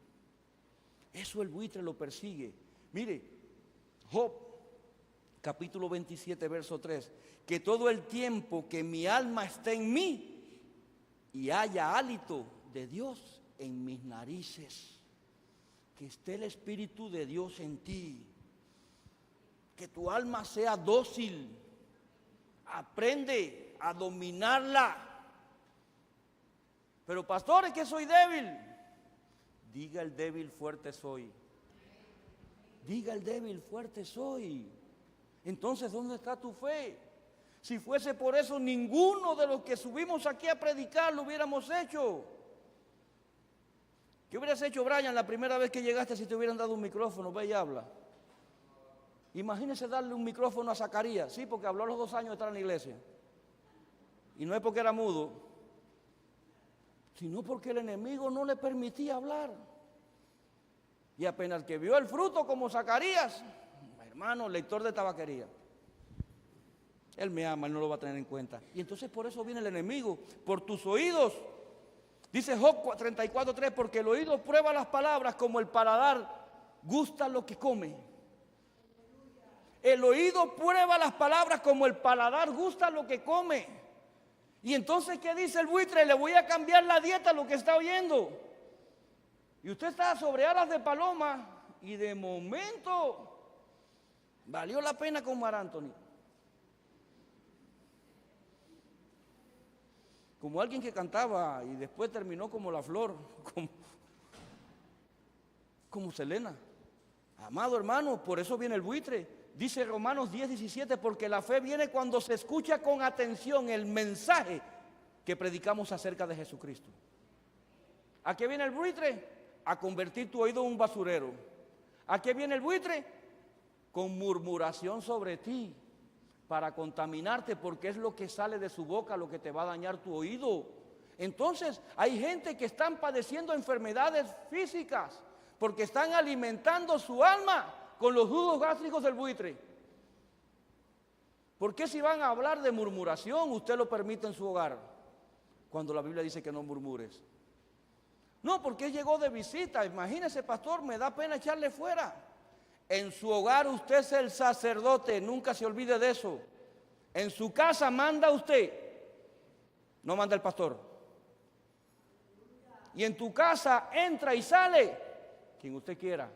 Eso el buitre lo persigue. Mire, Job, capítulo 27, verso 3. Que todo el tiempo que mi alma esté en mí y haya hálito de Dios en mis narices. Que esté el Espíritu de Dios en ti. Que tu alma sea dócil. Aprende a dominarla. Pero pastor, es que soy débil. Diga el débil, fuerte soy. Diga el débil, fuerte soy. Entonces, ¿dónde está tu fe? Si fuese por eso, ninguno de los que subimos aquí a predicar lo hubiéramos hecho. ¿Qué hubieras hecho, Brian, la primera vez que llegaste si te hubieran dado un micrófono? Ve y habla. Imagínese darle un micrófono a Zacarías, sí, porque habló a los 2 años de estar en la iglesia. Y no es porque era mudo, sino porque el enemigo no le permitía hablar. Y apenas que vio el fruto como Zacarías, hermano, lector de tabaquería, él me ama, él no lo va a tener en cuenta. Y entonces por eso viene el enemigo, por tus oídos. Dice Job 34:3, porque el oído prueba las palabras como el paladar gusta lo que come. El oído prueba las palabras como el paladar gusta lo que come. Y entonces, ¿qué dice el buitre? Le voy a cambiar la dieta a lo que está oyendo. Y usted está sobre alas de paloma y de momento valió la pena con Mar Anthony. Como alguien que cantaba y después terminó como la flor, como Selena. Amado hermano, por eso viene el buitre. Dice Romanos 10:17, porque la fe viene cuando se escucha con atención el mensaje que predicamos acerca de Jesucristo. ¿A qué viene el buitre? A convertir tu oído en un basurero. ¿A qué viene el buitre? Con murmuración sobre ti, para contaminarte, porque es lo que sale de su boca lo que te va a dañar tu oído. Entonces, hay gente que están padeciendo enfermedades físicas, porque están alimentando su alma con los jugos gástricos del buitre. ¿Por qué si van a hablar de murmuración usted lo permite en su hogar? Cuando la Biblia dice que no murmures. No, porque llegó de visita. Imagínese, pastor, me da pena echarle fuera. En su hogar usted es el sacerdote, nunca se olvide de eso. En su casa manda usted, no manda el pastor. Y en tu casa entra y sale quien usted quiera.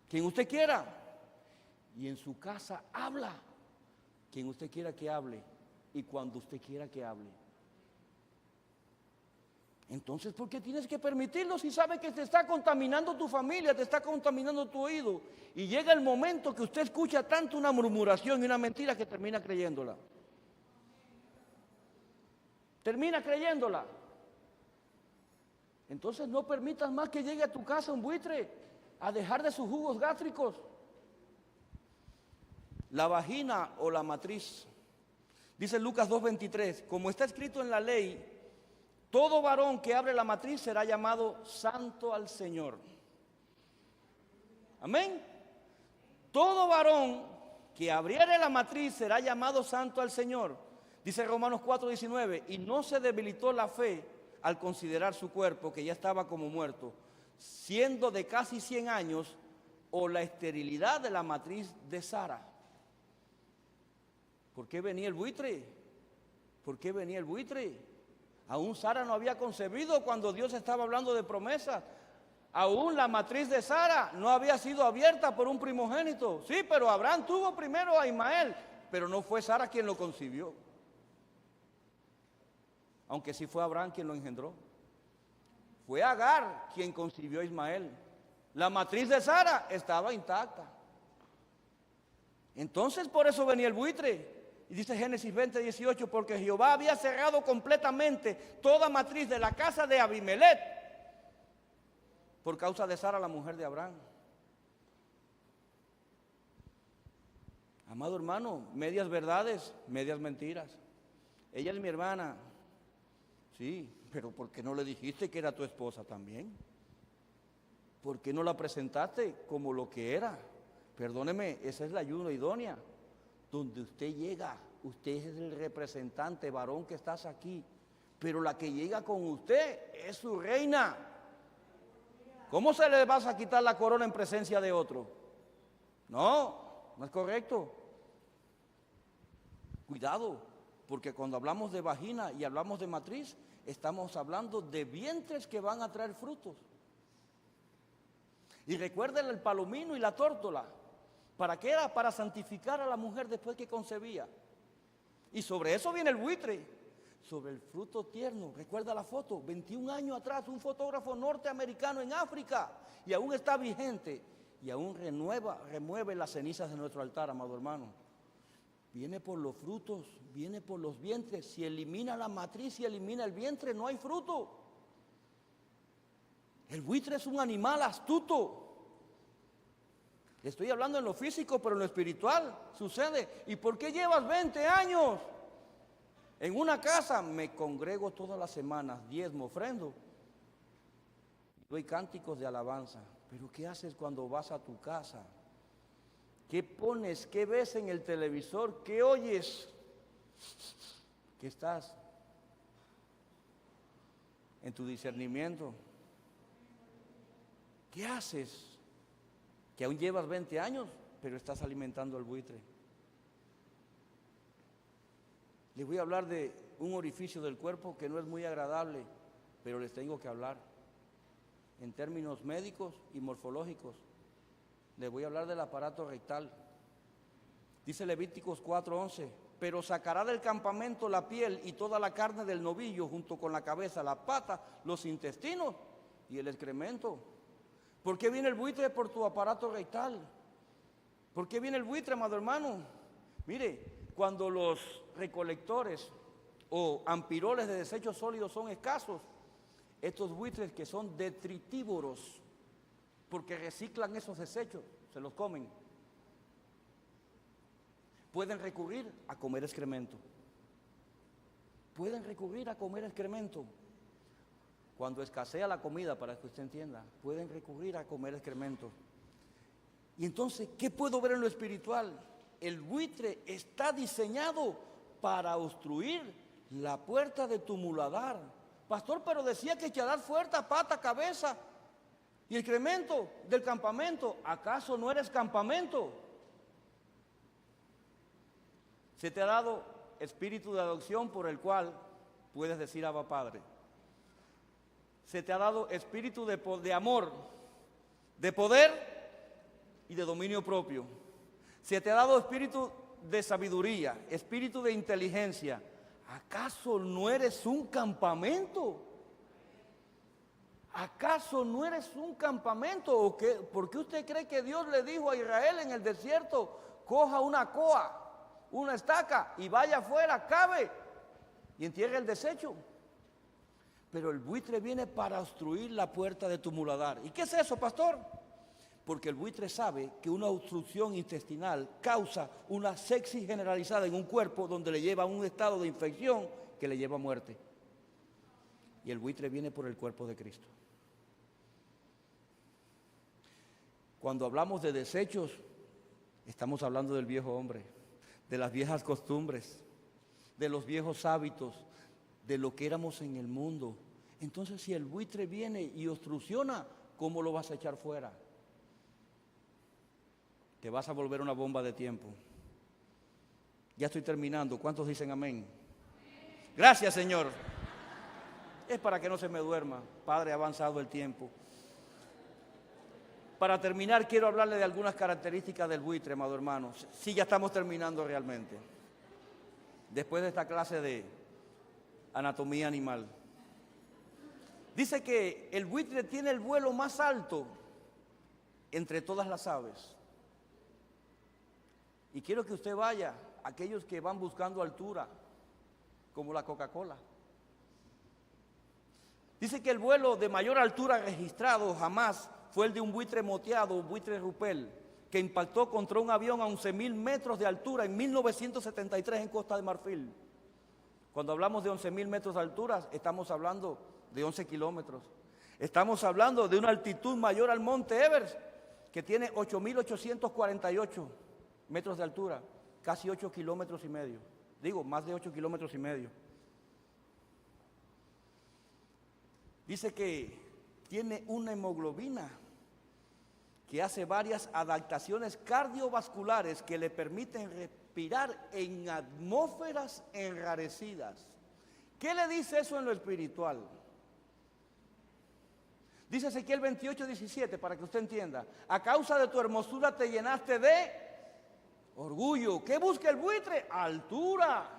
Quien usted quiera. Y en su casa habla quien usted quiera que hable y cuando usted quiera que hable. Entonces, ¿por qué tienes que permitirlo si sabe que te está contaminando tu familia, te está contaminando tu oído? Y llega el momento que usted escucha tanto una murmuración y una mentira que termina creyéndola. Termina creyéndola. Entonces no permitas más que llegue a tu casa un buitre a dejar de sus jugos gástricos. La vagina o la matriz. Dice Lucas 2:23, como está escrito en la ley, todo varón que abre la matriz será llamado santo al Señor. Amén. Todo varón que abriere la matriz será llamado santo al Señor. Dice Romanos 4:19, y no se debilitó la fe al considerar su cuerpo, que ya estaba como muerto, siendo de casi 100 años, o la esterilidad de la matriz de Sara. ¿Por qué venía el buitre? ¿Por qué venía el buitre? Aún Sara no había concebido cuando Dios estaba hablando de promesas. Aún la matriz de Sara no había sido abierta por un primogénito. Sí, pero Abraham tuvo primero a Ismael, pero no fue Sara quien lo concibió. Aunque sí fue Abraham quien lo engendró. Fue Agar quien concibió a Ismael. La matriz de Sara estaba intacta. Entonces por eso venía el buitre. Y dice Génesis 20:18, porque Jehová había cerrado completamente toda matriz de la casa de Abimelech por causa de Sara, la mujer de Abraham. Amado hermano, medias verdades, medias mentiras. Ella es mi hermana. Sí, pero ¿por qué no le dijiste que era tu esposa también? ¿Por qué no la presentaste como lo que era? Perdóneme, esa es la ayuda idónea. Donde usted llega, usted es el representante, varón que estás aquí, pero la que llega con usted es su reina. ¿Cómo se le vas a quitar la corona en presencia de otro? No, no es correcto. Cuidado, porque cuando hablamos de vagina y hablamos de matriz, estamos hablando de vientres que van a traer frutos. Y recuerden el palomino y la tórtola. ¿Para qué era? Para santificar a la mujer después que concebía. Y sobre eso viene el buitre, sobre el fruto tierno. Recuerda la foto, 21 años atrás, un fotógrafo norteamericano en África, y aún está vigente, y aún remueve las cenizas de nuestro altar, amado hermano. Viene por los frutos, viene por los vientres. Si elimina la matriz, si elimina el vientre, no hay fruto. El buitre es un animal astuto. Estoy hablando en lo físico, pero en lo espiritual sucede. ¿Y por qué llevas 20 años en una casa? Me congrego todas las semanas, diezmo, ofrendo, doy cánticos de alabanza. Pero ¿qué haces cuando vas a tu casa? ¿Qué pones? ¿Qué ves en el televisor? ¿Qué oyes? ¿Qué estás? En tu discernimiento. ¿Qué haces? Que aún llevas 20 años, pero estás alimentando al buitre. Les voy a hablar de un orificio del cuerpo que no es muy agradable, pero les tengo que hablar. En términos médicos y morfológicos, les voy a hablar del aparato rectal. Dice Levíticos 4:11, pero sacará del campamento la piel y toda la carne del novillo, junto con la cabeza, la pata, los intestinos y el excremento. ¿Por qué viene el buitre? Por tu aparato rectal. ¿Por qué viene el buitre, amado hermano? Mire, cuando los recolectores o ampiroles de desechos sólidos son escasos, estos buitres que son detritívoros, porque reciclan esos desechos, se los comen, pueden recurrir a comer excremento. Pueden recurrir a comer excremento. Cuando escasea la comida, para que usted entienda, pueden recurrir a comer excremento. Y entonces, ¿qué puedo ver en lo espiritual? El buitre está diseñado para obstruir la puerta de tu muladar. Pastor, pero decía que echar fuerza, pata, cabeza y excremento del campamento. ¿Acaso no eres campamento? Se te ha dado espíritu de adopción por el cual puedes decir Abba Padre. Se te ha dado espíritu de amor, de poder y de dominio propio. Se te ha dado espíritu de sabiduría, espíritu de inteligencia. ¿Acaso no eres un campamento? ¿Acaso no eres un campamento? ¿O qué? ¿Por qué usted cree que Dios le dijo a Israel en el desierto, coja una coa, una estaca y vaya afuera, cabe y entierre el desecho? Pero el buitre viene para obstruir la puerta de tu muladar. ¿Y qué es eso, pastor? Porque el buitre sabe que una obstrucción intestinal causa una sepsis generalizada en un cuerpo donde le lleva a un estado de infección que le lleva a muerte. Y el buitre viene por el cuerpo de Cristo. Cuando hablamos de desechos, estamos hablando del viejo hombre, de las viejas costumbres, de los viejos hábitos, de lo que éramos en el mundo. Entonces, si el buitre viene y obstrucciona, ¿cómo lo vas a echar fuera? Te vas a volver una bomba de tiempo. Ya estoy terminando. ¿Cuántos dicen amén? Gracias, Señor. Es para que no se me duerma. Padre, ha avanzado el tiempo. Para terminar, quiero hablarle de algunas características del buitre, amado hermano. Sí, ya estamos terminando realmente. Después de esta clase de anatomía animal. Dice que el buitre tiene el vuelo más alto entre todas las aves. Y quiero que usted vaya, aquellos que van buscando altura, como la Coca-Cola. Dice que el vuelo de mayor altura registrado jamás fue el de un buitre moteado, un buitre rupel, que impactó contra un avión a 11.000 metros de altura en 1973 en Costa de Marfil. Cuando hablamos de 11.000 metros de altura, estamos hablando de 11 kilómetros. Estamos hablando de una altitud mayor al monte Everest, que tiene 8.848 metros de altura, casi 8 kilómetros y medio. Digo, más de 8 kilómetros y medio. Dice que tiene una hemoglobina que hace varias adaptaciones cardiovasculares que le permiten respirar en atmósferas enrarecidas. ¿Qué le dice eso en lo espiritual? Dice Ezequiel 28:17, para que usted entienda. A causa de tu hermosura te llenaste de orgullo. ¿Qué busca el buitre? Altura.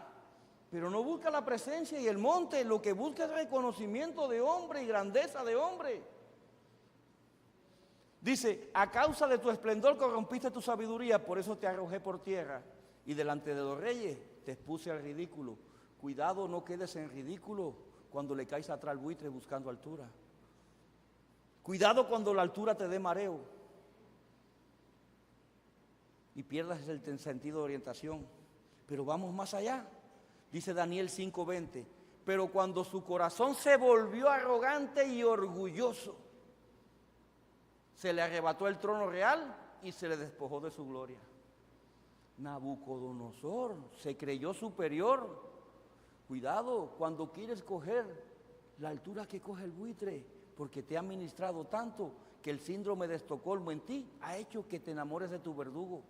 Pero no busca la presencia y el monte. Lo que busca es reconocimiento de hombre y grandeza de hombre. Dice, a causa de tu esplendor corrompiste tu sabiduría, por eso te arrojé por tierra. Y delante de los reyes te expuse al ridículo. Cuidado, no quedes en ridículo cuando le caes atrás al buitre buscando altura. Cuidado cuando la altura te dé mareo y pierdas el sentido de orientación. Pero vamos más allá. Dice Daniel 5:20, pero cuando su corazón se volvió arrogante y orgulloso, se le arrebató el trono real y se le despojó de su gloria. Nabucodonosor se creyó superior. Cuidado cuando quieres coger la altura que coge el buitre, porque te ha ministrado tanto que el síndrome de Estocolmo en ti ha hecho que te enamores de tu verdugo.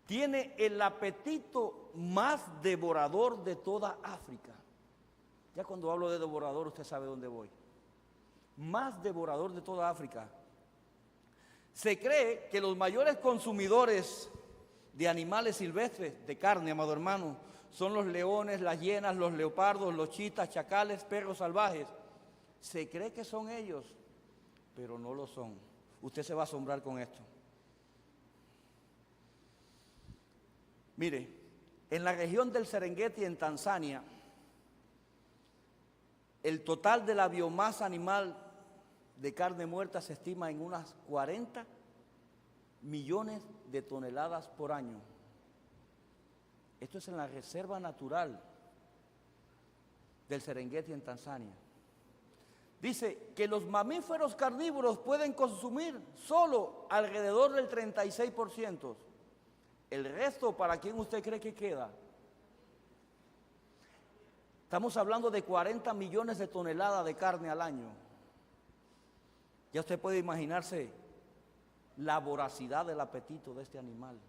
Tiene el apetito más devorador de toda África. Ya cuando hablo de devorador, usted sabe dónde voy. Más devorador de toda África. Se cree que los mayores consumidores de animales silvestres, de carne, amado hermano, son los leones, las hienas, los leopardos, los chitas, chacales, perros salvajes. Se cree que son ellos, pero no lo son. Usted se va a asombrar con esto. Mire, en la región del Serengeti, en Tanzania, el total de la biomasa animal de carne muerta se estima en unas 40 millones de toneladas por año. Esto es en la reserva natural del Serengeti en Tanzania. Dice que los mamíferos carnívoros pueden consumir solo alrededor del 36%. El resto, ¿para quién usted cree que queda? Estamos hablando de 40 millones de toneladas de carne al año. Ya usted puede imaginarse la voracidad del apetito de este animal.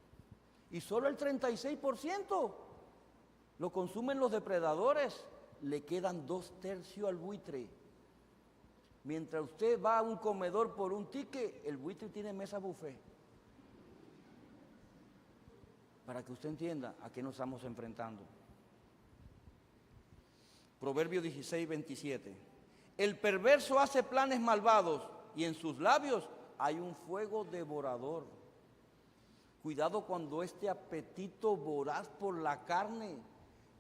Y solo el 36% lo consumen los depredadores. Le quedan 2/3 al buitre. Mientras usted va a un comedor por un ticket, el buitre tiene mesa buffet. Para que usted entienda a qué nos estamos enfrentando. Proverbio 16:27. El perverso hace planes malvados y en sus labios hay un fuego devorador. Cuidado cuando este apetito voraz por la carne.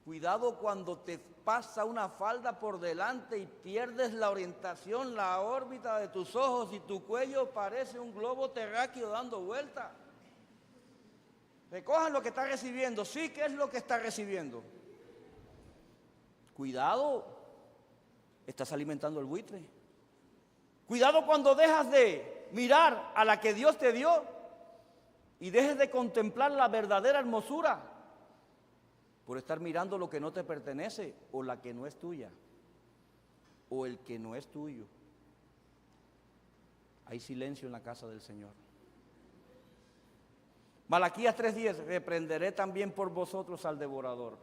Cuidado cuando te pasa una falda por delante y pierdes la orientación, la órbita de tus ojos y tu cuello parece un globo terráqueo dando vuelta. Recojan lo que está recibiendo. Sí, ¿qué es lo que está recibiendo? Cuidado, estás alimentando el buitre. Cuidado cuando dejas de mirar a la que Dios te dio y dejes de contemplar la verdadera hermosura por estar mirando lo que no te pertenece o la que no es tuya o el que no es tuyo. Hay silencio en la casa del Señor. Malaquías 3:10, reprenderé también por vosotros al devorador.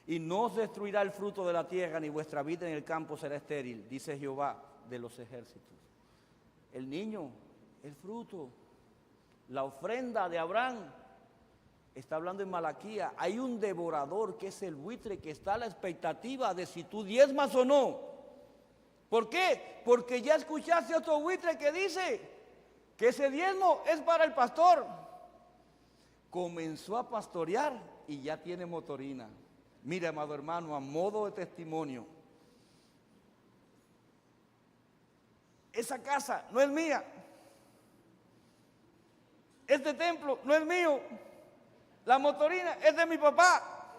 Y no os destruirá el fruto de la tierra, ni vuestra vida en el campo será estéril, dice Jehová de los ejércitos. El niño, el fruto, la ofrenda de Abraham, está hablando en Malaquías. Hay un devorador que es el buitre que está a la expectativa de si tú diezmas o no. ¿Por qué? Porque ya escuchaste a otro buitre que dice que ese diezmo es para el pastor. Comenzó a pastorear y ya tiene motorina. Mira, amado hermano, a modo de testimonio, esa casa no es mía. Este templo no es mío. La motorina es de mi papá.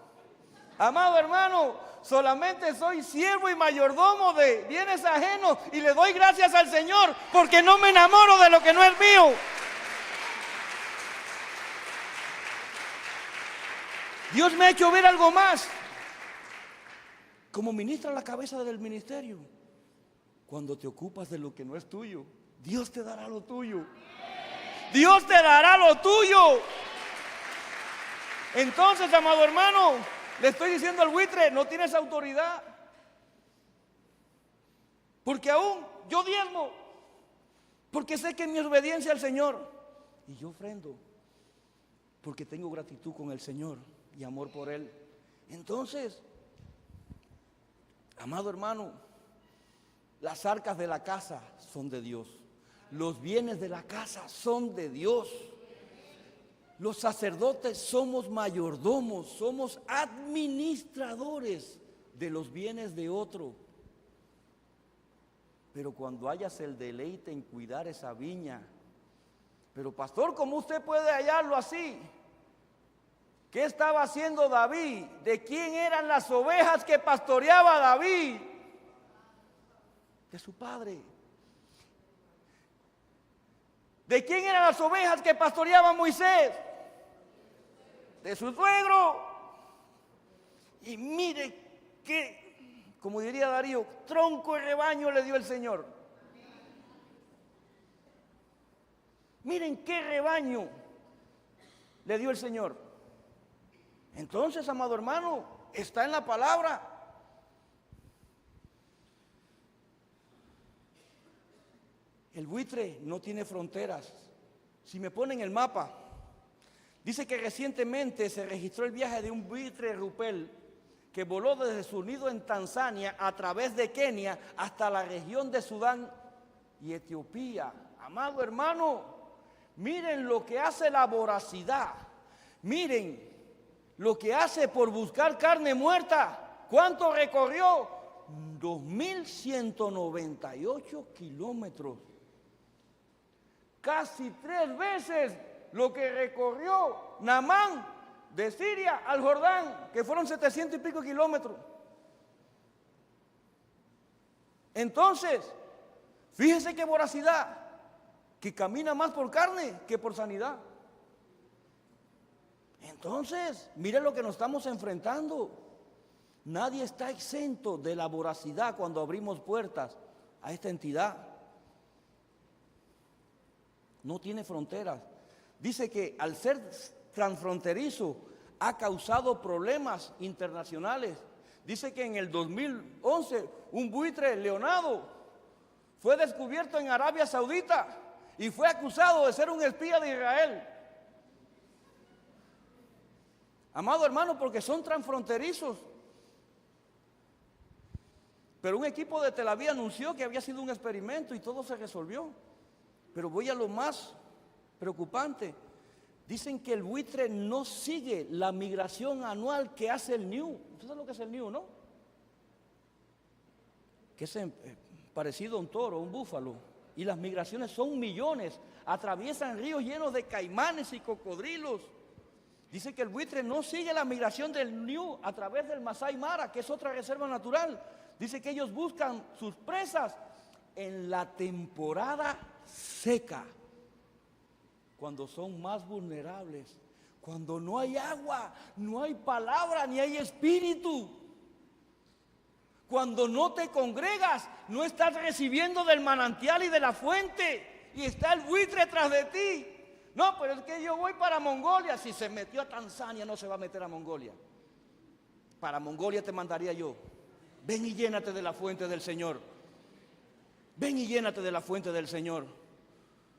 Amado hermano, solamente soy siervo y mayordomo de bienes ajenos y le doy gracias al Señor porque no me enamoro de lo que no es mío. Dios me ha hecho ver algo más. Como ministra la cabeza del ministerio, cuando te ocupas de lo que no es tuyo, Dios te dará lo tuyo. Dios te dará lo tuyo. Entonces, amado hermano, le estoy diciendo al buitre, no tienes autoridad. Porque aún yo diezmo, porque sé que es mi obediencia al Señor. Y yo ofrendo, porque tengo gratitud con el Señor y amor por Él. Entonces, amado hermano, las arcas de la casa son de Dios. Los bienes de la casa son de Dios. Los sacerdotes somos mayordomos, somos administradores de los bienes de otro. Pero cuando hayas el deleite en cuidar esa viña, pero pastor, ¿cómo usted puede hallarlo así? ¿Qué estaba haciendo David? ¿De quién eran las ovejas que pastoreaba David? De su padre. ¿De quién eran las ovejas que pastoreaba Moisés? De su suegro. Y mire qué, como diría Darío, tronco de rebaño le dio el Señor. Miren qué rebaño le dio el Señor. Entonces, amado hermano, está en la palabra. El buitre no tiene fronteras. Si me ponen el mapa, dice que recientemente se registró el viaje de un buitre rupel que voló desde su nido en Tanzania a través de Kenia hasta la región de Sudán y Etiopía. Amado hermano, miren lo que hace la voracidad. Miren lo que hace por buscar carne muerta. ¿Cuánto recorrió? 2.198 kilómetros. Casi 3 veces lo que recorrió Naamán de Siria al Jordán, que fueron 700 y pico kilómetros. Entonces, fíjese qué voracidad, que camina más por carne que por sanidad. Entonces, mire lo que nos estamos enfrentando. Nadie está exento de la voracidad cuando abrimos puertas a esta entidad. No tiene fronteras. Dice que al ser transfronterizo ha causado problemas internacionales. Dice que en el 2011 un buitre leonado fue descubierto en Arabia Saudita y fue acusado de ser un espía de Israel. Amado hermano, porque son transfronterizos. Pero un equipo de Tel Aviv anunció que había sido un experimento y todo se resolvió. Pero voy a lo más preocupante. Dicen que el buitre no sigue la migración anual que hace el NIU. ¿Usted sabe lo que es el NIU, no? Que es parecido a un toro, un búfalo. Y las migraciones son millones. Atraviesan ríos llenos de caimanes y cocodrilos. Dice que el buitre no sigue la migración del NIU a través del Masai Mara, que es otra reserva natural. Dice que ellos buscan sus presas en la temporada seca, cuando son más vulnerables, cuando no hay agua, no hay palabra, ni hay espíritu. Cuando no te congregas, no estás recibiendo del manantial y de la fuente, y está el buitre tras de ti. No, pero es que yo voy para Mongolia. Si se metió a Tanzania, no se va a meter a Mongolia. Para Mongolia te mandaría yo. Ven y llénate de la fuente del Señor. Ven y llénate de la fuente del Señor.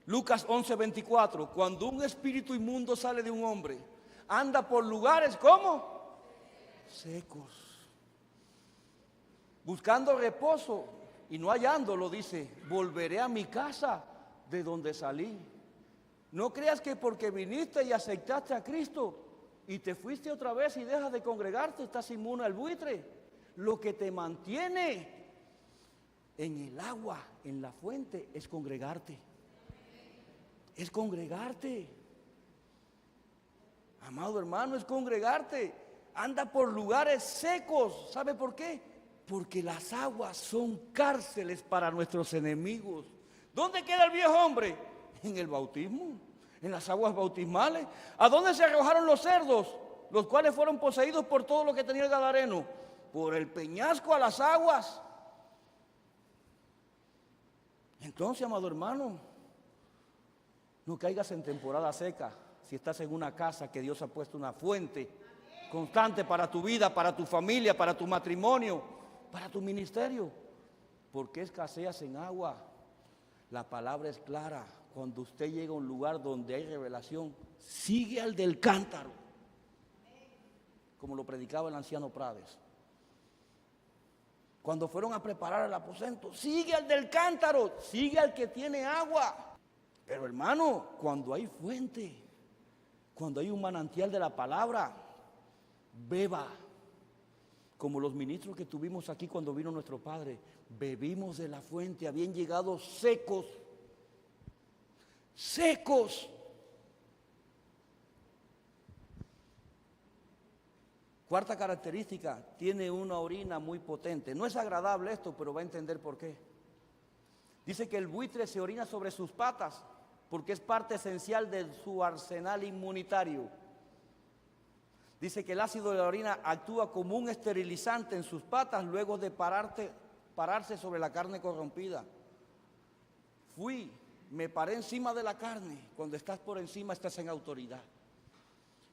Lucas 11:24. Cuando un espíritu inmundo sale de un hombre, anda por lugares, ¿cómo? Secos, buscando reposo y no hallándolo, dice, volveré a mi casa de donde salí. No creas que porque viniste y aceptaste a Cristo y te fuiste otra vez y dejas de congregarte, estás inmune al buitre. Lo que te mantiene en el agua, en la fuente, es congregarte. Es congregarte. Amado hermano, es congregarte. Anda por lugares secos. ¿Sabe por qué? Porque las aguas son cárceles para nuestros enemigos. ¿Dónde queda el viejo hombre? En el bautismo, en las aguas bautismales. ¿A dónde se arrojaron los cerdos? Los cuales fueron poseídos por todo lo que tenía el gadareno. Por el peñasco a las aguas. Entonces, amado hermano, no caigas en temporada seca. Si estás en una casa que Dios ha puesto una fuente constante para tu vida, para tu familia, para tu matrimonio, para tu ministerio. ¿Por qué escaseas en agua? La palabra es clara. Cuando usted llega a un lugar donde hay revelación, sigue al del cántaro, como lo predicaba el anciano Prades. Cuando fueron a preparar el aposento, sigue al del cántaro, sigue al que tiene agua. Pero hermano, cuando hay fuente, cuando hay un manantial de la palabra, beba. Como los ministros que tuvimos aquí cuando vino nuestro Padre, bebimos de la fuente, habían llegado secos. Secos. Cuarta característica, tiene una orina muy potente. No es agradable esto, pero va a entender por qué. Dice que el buitre se orina sobre sus patas porque es parte esencial de su arsenal inmunitario. Dice que el ácido de la orina actúa como un esterilizante en sus patas luego de pararse sobre la carne corrompida. Me paré encima de la carne. Cuando estás por encima estás en autoridad.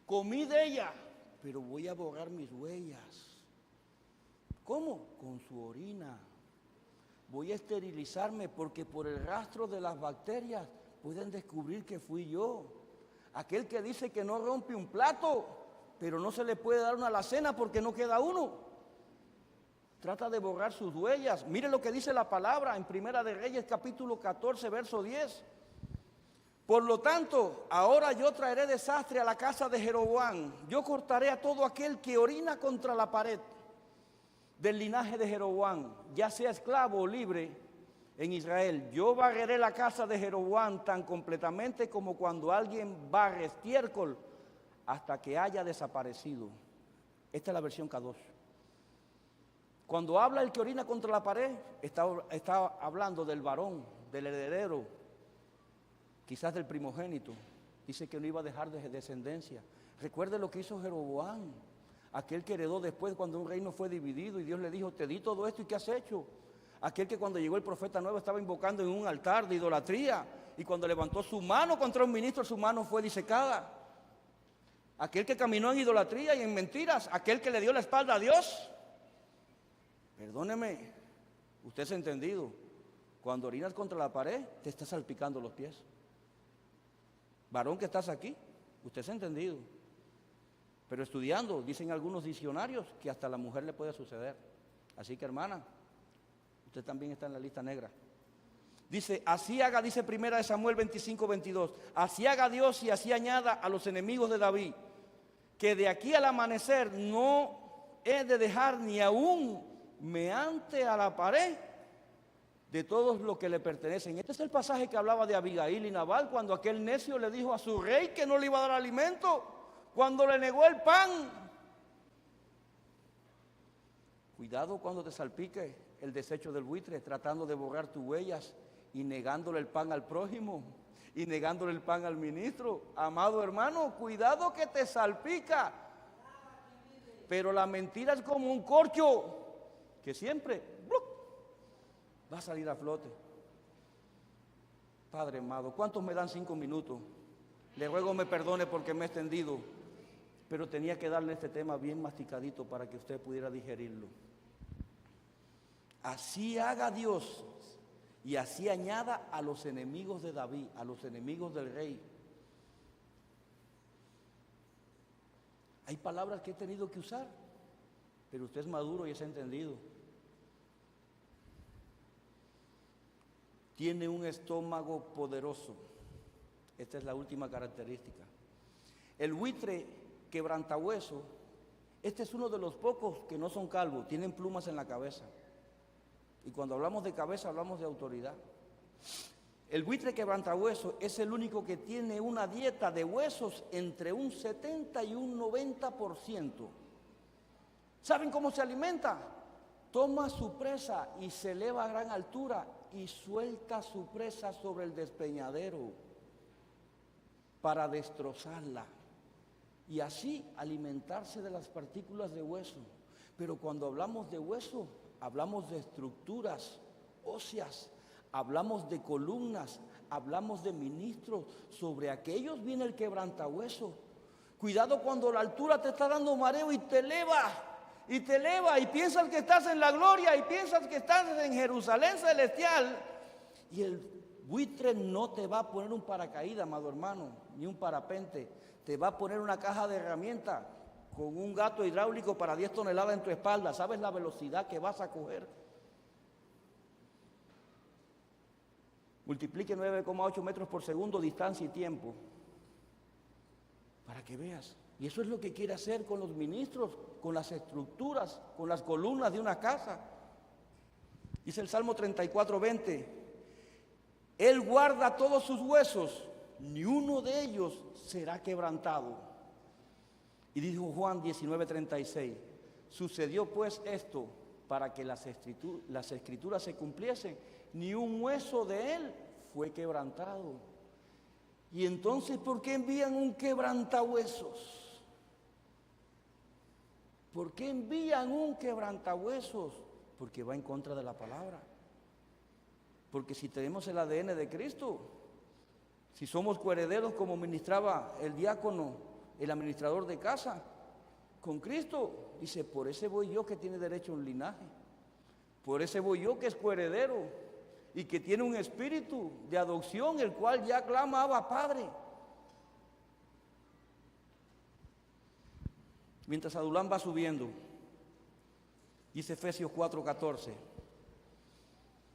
Comí de ella, pero voy a borrar mis huellas. ¿Cómo? Con su orina. Voy a esterilizarme porque por el rastro de las bacterias pueden descubrir que fui yo. Aquel que dice que no rompe un plato, pero no se le puede dar una alacena porque no queda uno. Trata de borrar sus huellas. Mire lo que dice la palabra en Primera de Reyes, capítulo 14, verso 10. Por lo tanto, ahora yo traeré desastre a la casa de Jeroboam. Yo cortaré a todo aquel que orina contra la pared del linaje de Jeroboam, ya sea esclavo o libre en Israel. Yo barreré la casa de Jeroboam tan completamente como cuando alguien barre estiércol hasta que haya desaparecido. Esta es la versión K2. Cuando habla el que orina contra la pared, está hablando del varón, del heredero, quizás del primogénito. Dice que no iba a dejar de descendencia. Recuerde lo que hizo Jeroboam, aquel que heredó después cuando un reino fue dividido y Dios le dijo, te di todo esto y ¿qué has hecho? Aquel que cuando llegó el profeta nuevo estaba invocando en un altar de idolatría Y cuando levantó su mano contra un ministro, su mano fue disecada. Aquel que caminó en idolatría y en mentiras, aquel que le dio la espalda a Dios. Perdóneme, usted es entendido. Cuando orinas contra la pared, te está salpicando los pies. Varón que estás aquí, usted es entendido. Pero estudiando, dicen algunos diccionarios que hasta a la mujer le puede suceder. Así que, hermana, usted también está en la lista negra. Dice, así haga, dice 1 Samuel 25:22, así haga Dios y así añada a los enemigos de David, que de aquí al amanecer no he de dejar ni aún meante a la pared de todos los que le pertenecen. Este es el pasaje que hablaba de Abigail y Nabal, cuando aquel necio le dijo a su rey que no le iba a dar alimento, cuando le negó el pan. Cuidado cuando te salpique el desecho del buitre, tratando de borrar tus huellas y negándole el pan al prójimo y negándole el pan al ministro. Amado hermano, cuidado que te salpica. Pero la mentira es como un corcho que siempre va a salir a flote. Padre amado, ¿cuántos me dan 5 minutos? Le ruego me perdone porque me he extendido, pero tenía que darle este tema bien masticadito para que usted pudiera digerirlo. Así haga Dios y así añada a los enemigos de David, a los enemigos del rey. Hay palabras que he tenido que usar, pero usted es maduro y es entendido. Tiene un estómago poderoso. Esta es la última característica. El buitre quebrantahueso, este es uno de los pocos que no son calvos, tienen plumas en la cabeza. Y cuando hablamos de cabeza, hablamos de autoridad. El buitre quebrantahueso es el único que tiene una dieta de huesos entre un 70 y un 90%. ¿Saben cómo se alimenta? Toma su presa y se eleva a gran altura y suelta su presa sobre el despeñadero para destrozarla y así alimentarse de las partículas de hueso. Pero cuando hablamos de hueso, hablamos de estructuras óseas, hablamos de columnas, hablamos de ministros. Sobre aquellos viene el quebrantahueso. Cuidado cuando la altura te está dando mareo y te eleva. Y te eleva y piensas que estás en la gloria y piensas que estás en Jerusalén celestial. Y el buitre no te va a poner un paracaídas, amado hermano, ni un parapente. Te va a poner una caja de herramientas con un gato hidráulico para 10 toneladas en tu espalda. ¿Sabes la velocidad que vas a coger? Multiplique 9,8 metros por segundo, distancia y tiempo, para que veas. Y eso es lo que quiere hacer con los ministros, con las estructuras, con las columnas de una casa. Dice el Salmo 34:20, Él guarda todos sus huesos, ni uno de ellos será quebrantado. Y dijo Juan 19:36, sucedió pues esto para que las escrituras se cumpliesen, ni un hueso de él fue quebrantado. Y entonces, ¿por qué envían un quebrantahuesos? ¿Por qué envían un quebrantahuesos? Porque va en contra de la palabra. Porque si tenemos el ADN de Cristo, si somos coherederos como ministraba el diácono, el administrador de casa, con Cristo, dice, por ese voy yo que tiene derecho a un linaje, por ese voy yo que es coheredero y que tiene un espíritu de adopción, el cual ya clama Abba Padre. Mientras Adulán va subiendo, dice Efesios 4:14,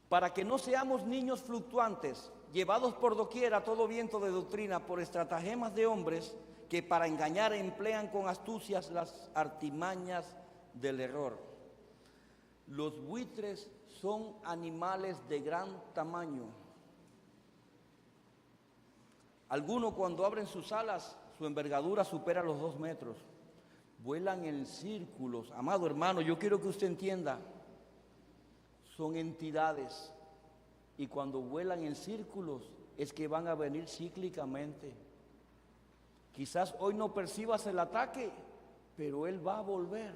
para que no seamos niños fluctuantes, llevados por doquier a todo viento de doctrina, por estratagemas de hombres que para engañar emplean con astucias las artimañas del error. Los buitres son animales de gran tamaño. Algunos cuando abren sus alas, su envergadura supera los 2 metros. Vuelan en círculos. Amado hermano, yo quiero que usted entienda, son entidades y cuando vuelan en círculos es que van a venir cíclicamente. Quizás hoy no percibas el ataque, pero él va a volver.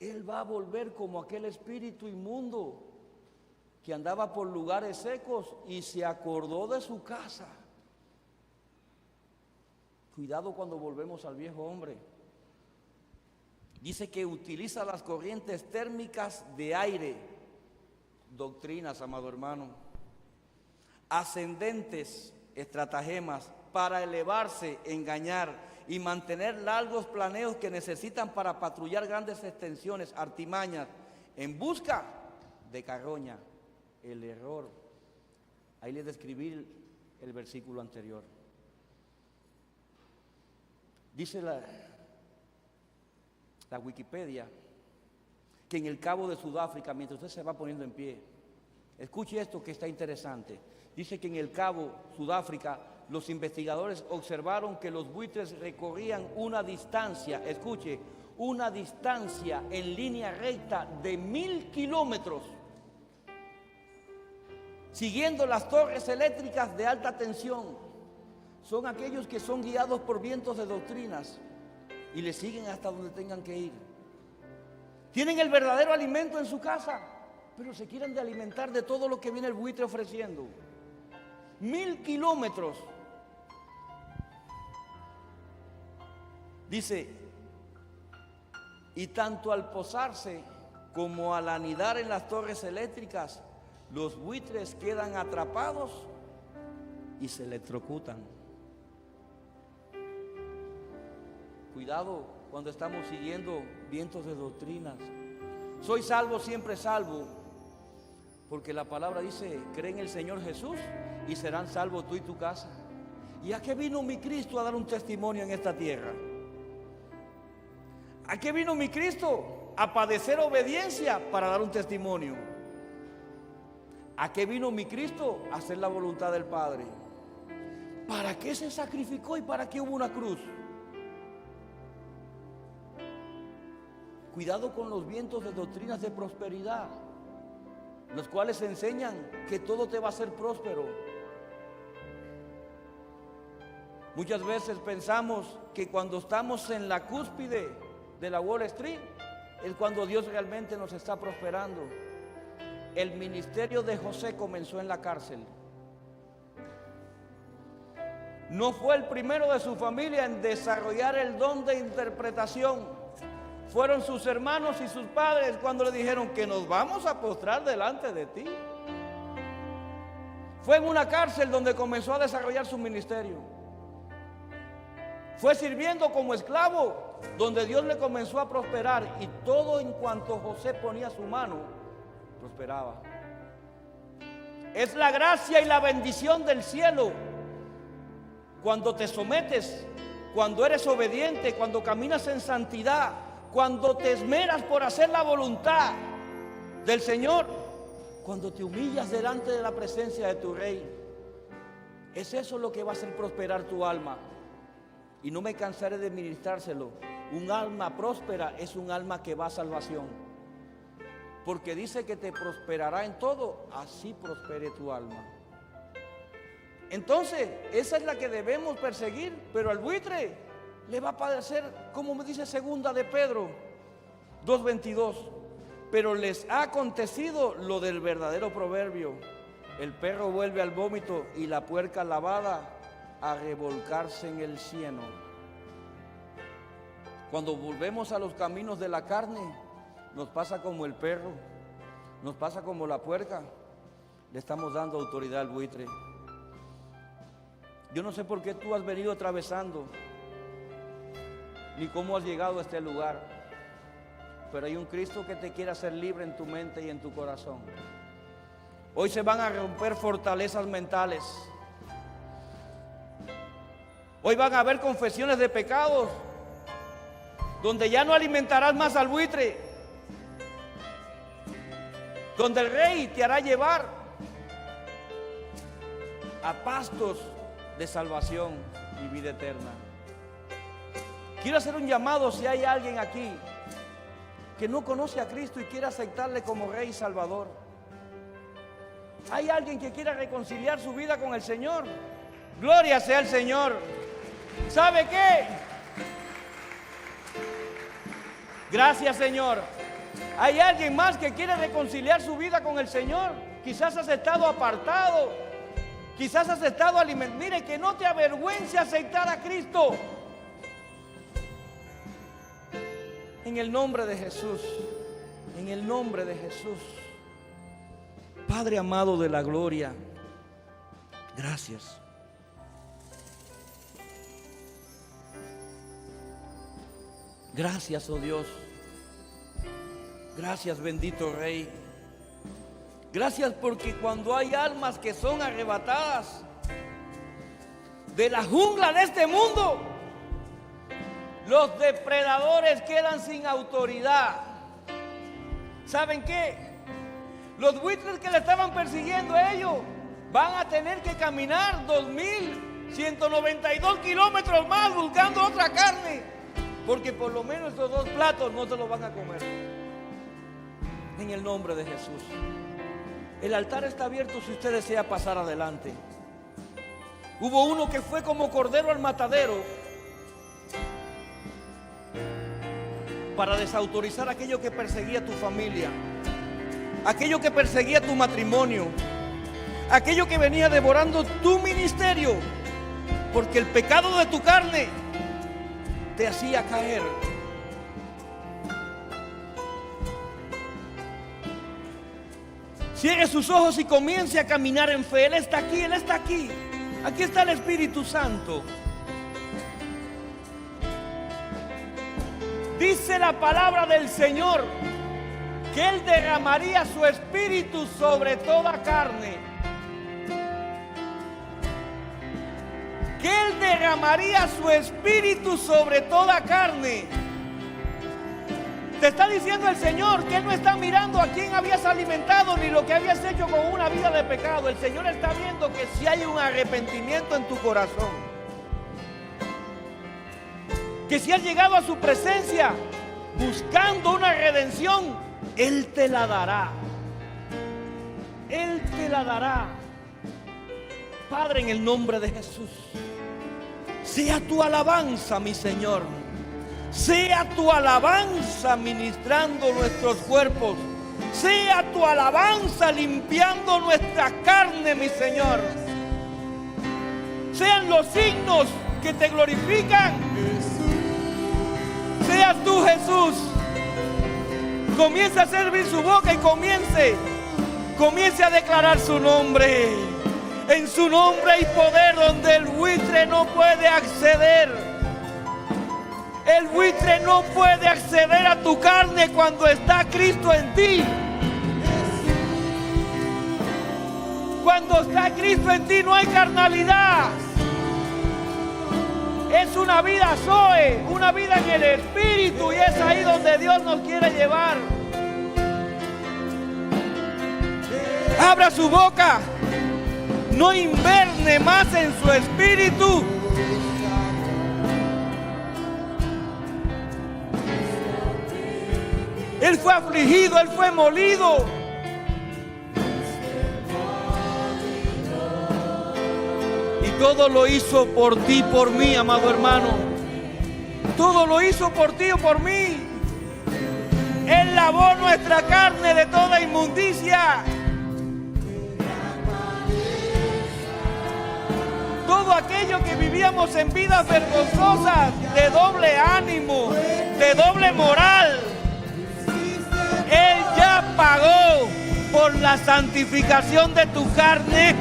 Él va a volver como aquel espíritu inmundo que andaba por lugares secos y se acordó de su casa. Cuidado cuando volvemos al viejo hombre. Dice que utiliza las corrientes térmicas de aire, doctrinas, amado hermano, ascendentes, estratagemas, para elevarse, engañar y mantener largos planeos que necesitan para patrullar grandes extensiones, artimañas, en busca de carroña, el error. Ahí les describí el versículo anterior. Dice la Wikipedia que en el Cabo de Sudáfrica, mientras usted se va poniendo en pie, escuche esto que está interesante. Dice que en el Cabo, Sudáfrica, los investigadores observaron que los buitres recorrían una distancia, escuche, una distancia en línea recta de 1000 kilómetros, siguiendo las torres eléctricas de alta tensión. Son aquellos que son guiados por vientos de doctrinas y le siguen hasta donde tengan que ir. Tienen el verdadero alimento en su casa, pero se quieren de alimentar de todo lo que viene el buitre ofreciendo. 1000 kilómetros. Dice, y tanto al posarse como al anidar en las torres eléctricas, los buitres quedan atrapados y se electrocutan. Cuidado cuando estamos siguiendo vientos de doctrinas. Soy salvo, siempre salvo, porque la palabra dice, cree en el Señor Jesús y serán salvos tú y tu casa. ¿Y a qué vino mi Cristo a dar un testimonio en esta tierra? ¿A qué vino mi Cristo? A padecer obediencia para dar un testimonio. ¿A qué vino mi Cristo? A hacer la voluntad del Padre. ¿Para qué se sacrificó y para qué hubo una cruz? Cuidado con los vientos de doctrinas de prosperidad, los cuales enseñan que todo te va a hacer próspero. Muchas veces pensamos que cuando estamos en la cúspide de la Wall Street es cuando Dios realmente nos está prosperando. El ministerio de José comenzó en la cárcel. No fue el primero de su familia en desarrollar el don de interpretación. Fueron sus hermanos y sus padres cuando le dijeron que nos vamos a postrar delante de ti. Fue en una cárcel donde comenzó a desarrollar su ministerio. Fue sirviendo como esclavo donde Dios le comenzó a prosperar, y todo en cuanto José ponía su mano, prosperaba. Es la gracia y la bendición del cielo cuando te sometes, cuando eres obediente, cuando caminas en santidad, cuando te esmeras por hacer la voluntad del Señor, cuando te humillas delante de la presencia de tu Rey. Es eso lo que va a hacer prosperar tu alma. Y no me cansaré de ministrárselo. Un alma próspera es un alma que va a salvación. Porque dice que te prosperará en todo, así prospere tu alma. Entonces, esa es la que debemos perseguir, pero al buitre le va a padecer, como me dice segunda de Pedro 2:22, pero les ha acontecido lo del verdadero proverbio: el perro vuelve al vómito y la puerca lavada a revolcarse en el cieno. Cuando volvemos a los caminos de la carne, nos pasa como el perro, nos pasa como la puerca. Le estamos dando autoridad al buitre. Yo no sé por qué tú has venido atravesando, ni cómo has llegado a este lugar, pero hay un Cristo que te quiere hacer libre en tu mente y en tu corazón. Hoy se van a romper fortalezas mentales. Hoy van a haber confesiones de pecados, donde ya no alimentarás más al buitre, donde el Rey te hará llevar a pastos de salvación y vida eterna. Quiero hacer un llamado si hay alguien aquí que no conoce a Cristo y quiere aceptarle como Rey y Salvador. Hay alguien que quiera reconciliar su vida con el Señor. Gloria sea al Señor. ¿Sabe qué? Gracias, Señor. Hay alguien más que quiere reconciliar su vida con el Señor. quizás has estado apartado, quizás has estado alimentado. Mire, que no te avergüence aceptar a Cristo. En el nombre de Jesús, en el nombre de Jesús. Padre amado de la gloria, gracias. Gracias, oh Dios. Gracias, bendito Rey. Gracias porque cuando hay almas que son arrebatadas de la jungla de este mundo, los depredadores quedan sin autoridad. ¿Saben qué? Los buitres que le estaban persiguiendo a ellos van a tener que caminar 2.192 kilómetros más buscando otra carne, porque por lo menos estos 2 platos no se los van a comer. En el nombre de Jesús. El altar está abierto si usted desea pasar adelante. Hubo uno que fue como cordero al matadero para desautorizar aquello que perseguía tu familia, aquello que perseguía tu matrimonio, aquello que venía devorando tu ministerio, porque el pecado de tu carne te hacía caer. Cierre sus ojos y comience a caminar en fe. Él está aquí, Él está aquí. Aquí está el Espíritu Santo. Dice la palabra del Señor que Él derramaría su Espíritu sobre toda carne. Que Él derramaría su Espíritu sobre toda carne. Te está diciendo el Señor que Él no está mirando a quién habías alimentado ni lo que habías hecho con una vida de pecado. El Señor está viendo que si hay un arrepentimiento en tu corazón, que si has llegado a su presencia buscando una redención, Él te la dará. Él te la dará. Padre, en el nombre de Jesús, sea tu alabanza, mi Señor. Sea tu alabanza ministrando nuestros cuerpos. Sea tu alabanza limpiando nuestra carne, mi Señor. Sean los signos que te glorifican. Seas tú, Jesús. Comience a servir su boca y comience a declarar su nombre. En su nombre hay poder donde el buitre no puede acceder. El buitre no puede acceder a tu carne cuando está Cristo en ti. Cuando está Cristo en ti no hay carnalidad. Es una vida Zoe, una vida en el Espíritu, y es ahí donde Dios nos quiere llevar. Abra su boca. No inverne más en su espíritu. Él fue afligido, Él fue molido. Y todo lo hizo por ti, por mí, amado hermano. Todo lo hizo por ti o por mí. Él lavó nuestra carne de toda inmundicia. Todo aquello que vivíamos en vidas vergonzosas, de doble ánimo, de doble moral, Él ya pagó por la santificación de tu carne.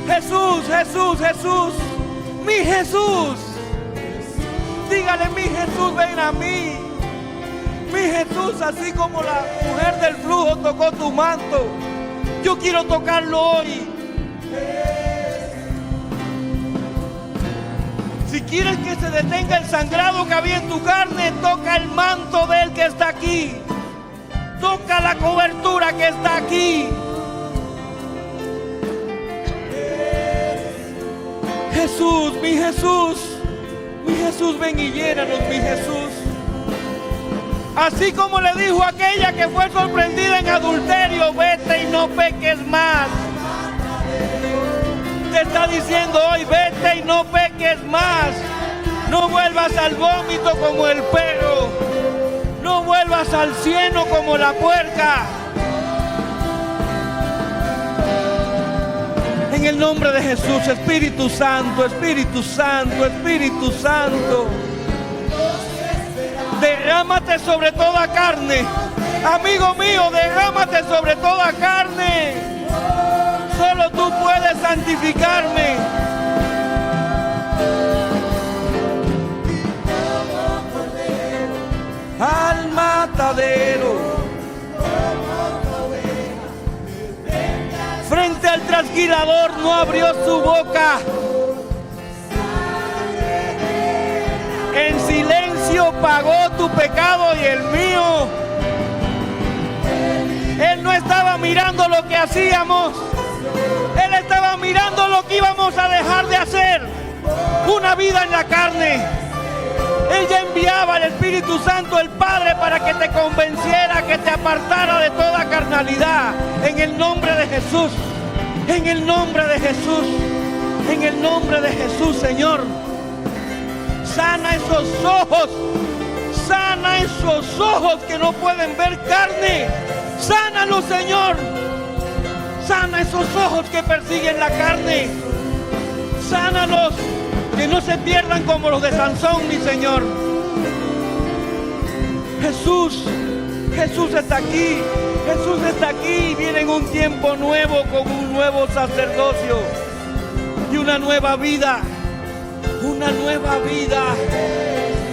Jesús, Jesús, Jesús, mi Jesús. Dígale, mi Jesús, ven a mí. Mi Jesús, así como la mujer del flujo tocó tu manto, yo quiero tocarlo hoy. Si quieres que se detenga el sangrado que había en tu carne, toca el manto de Él que está aquí. Toca la cobertura que está aquí. Jesús, mi Jesús, mi Jesús, ven y llénanos, mi Jesús. Así como le dijo a aquella que fue sorprendida en adulterio, vete y no peques más. Te está diciendo hoy, vete y no peques más. No vuelvas al vómito como el perro. No vuelvas al cieno como la puerca. En el nombre de Jesús, Espíritu Santo, Espíritu Santo, Espíritu Santo. Derrámate sobre toda carne. Amigo mío, derrámate sobre toda carne. Solo tú puedes santificarme. Al matadero. Frente al trasquilador no abrió su boca. En silencio pagó tu pecado y el mío. Él no estaba mirando lo que hacíamos. Él estaba mirando lo que íbamos a dejar de hacer. Una vida en la carne. Él ya enviaba al Espíritu Santo, el Padre, para que te convenciera, que te apartara de toda carnalidad. En el nombre de Jesús. En el nombre de Jesús. En el nombre de Jesús, Señor. Sana esos ojos. Sana esos ojos que no pueden ver carne. Sánalos, Señor. Sana esos ojos que persiguen la carne. Sánalos, que no se pierdan como los de Sansón, mi Señor. Jesús, Jesús está aquí. Jesús está aquí y viene en un tiempo nuevo con un nuevo sacerdocio y una nueva vida. Una nueva vida.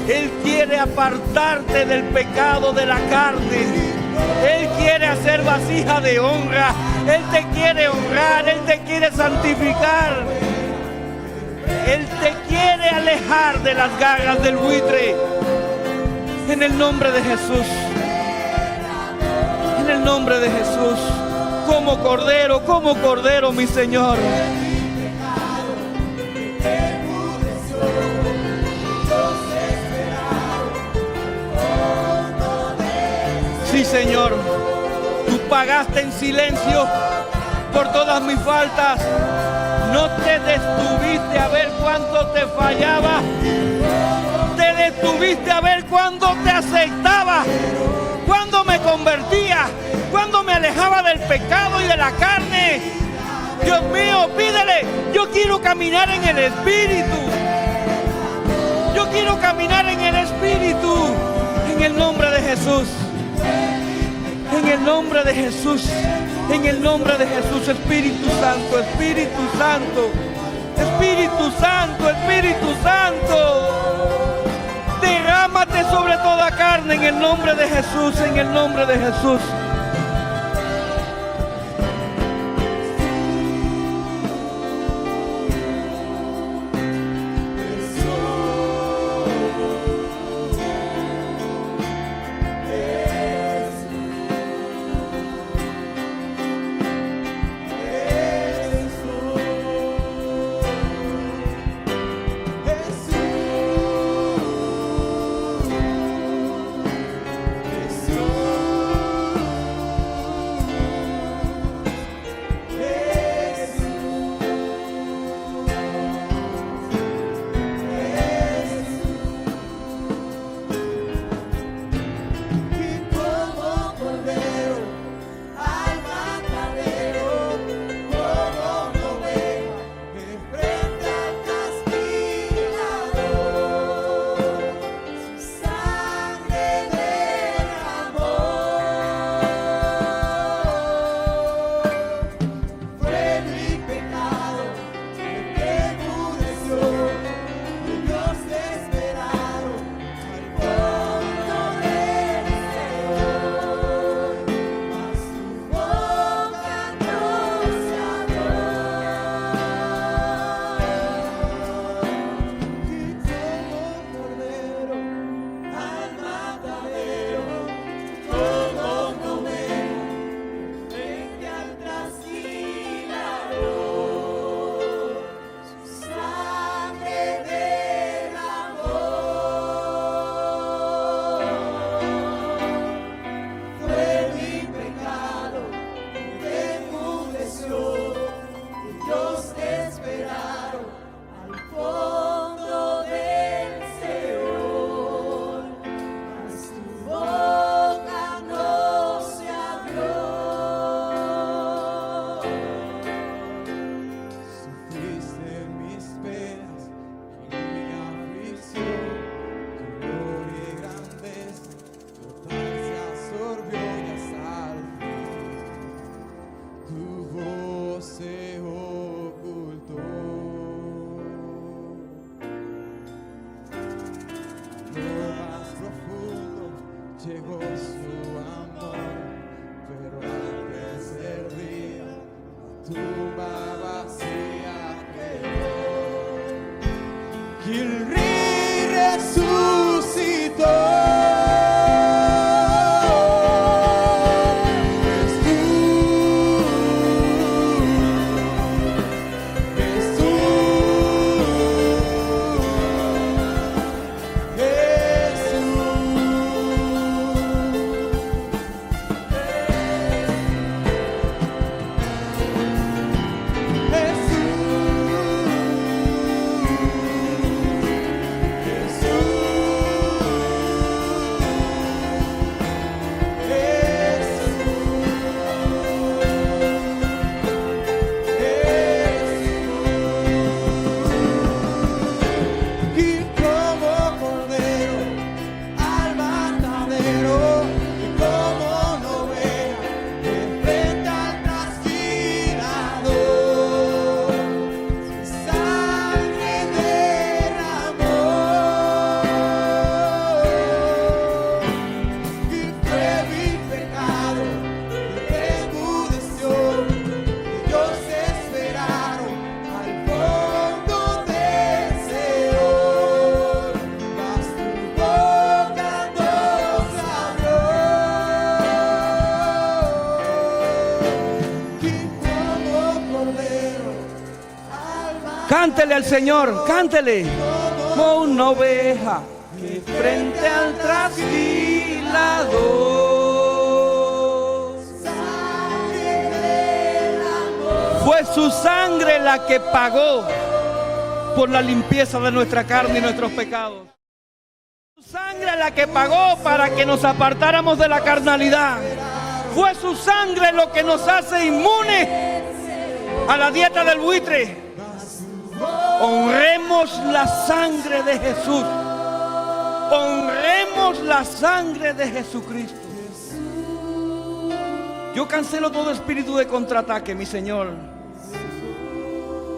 Él quiere apartarte del pecado de la carne. Él quiere hacer vasija de honra. Él te quiere honrar. Él te quiere santificar. Él te quiere alejar de las garras del buitre. En el nombre de Jesús. En el nombre de Jesús. Como cordero, mi Señor. Sí, Señor, tú pagaste en silencio por todas mis faltas. No te detuviste a ver cuánto te fallaba. Te detuviste a ver cuándo te aceptaba, cuándo me convertía, cuándo me alejaba del pecado y de la carne. Dios mío, pídele, yo quiero caminar en el Espíritu. Yo quiero caminar en el Espíritu. En el nombre de Jesús. En el nombre de Jesús. En el nombre de Jesús. Espíritu Santo, Espíritu Santo, Espíritu Santo, Espíritu Santo. Derrámate sobre toda carne en el nombre de Jesús. En el nombre de Jesús. tumba vacía quedó, y el Rey resucitó. Cántele al Señor, cántele. Como una oveja que frente al trasquilador. Fue su sangre la que pagó por la limpieza de nuestra carne y nuestros pecados. Su sangre la que pagó para que nos apartáramos de la carnalidad. Fue su sangre lo que nos hace inmunes a la dieta del buitre. Honremos la sangre de Jesús. Honremos la sangre de Jesucristo. Yo cancelo todo espíritu de contraataque, mi Señor,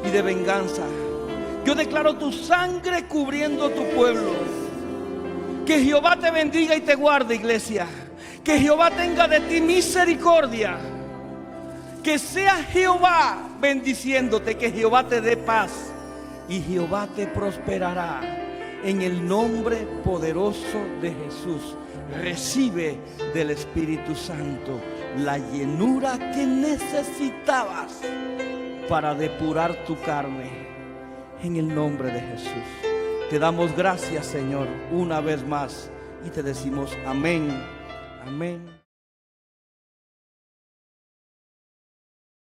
y de venganza. Yo declaro tu sangre cubriendo tu pueblo. Que Jehová te bendiga y te guarde, iglesia. Que Jehová tenga de ti misericordia. Que sea Jehová bendiciéndote, que Jehová te dé paz y Jehová te prosperará. En el nombre poderoso de Jesús, recibe del Espíritu Santo la llenura que necesitabas para depurar tu carne. En el nombre de Jesús, te damos gracias, Señor, una vez más y te decimos amén, amén.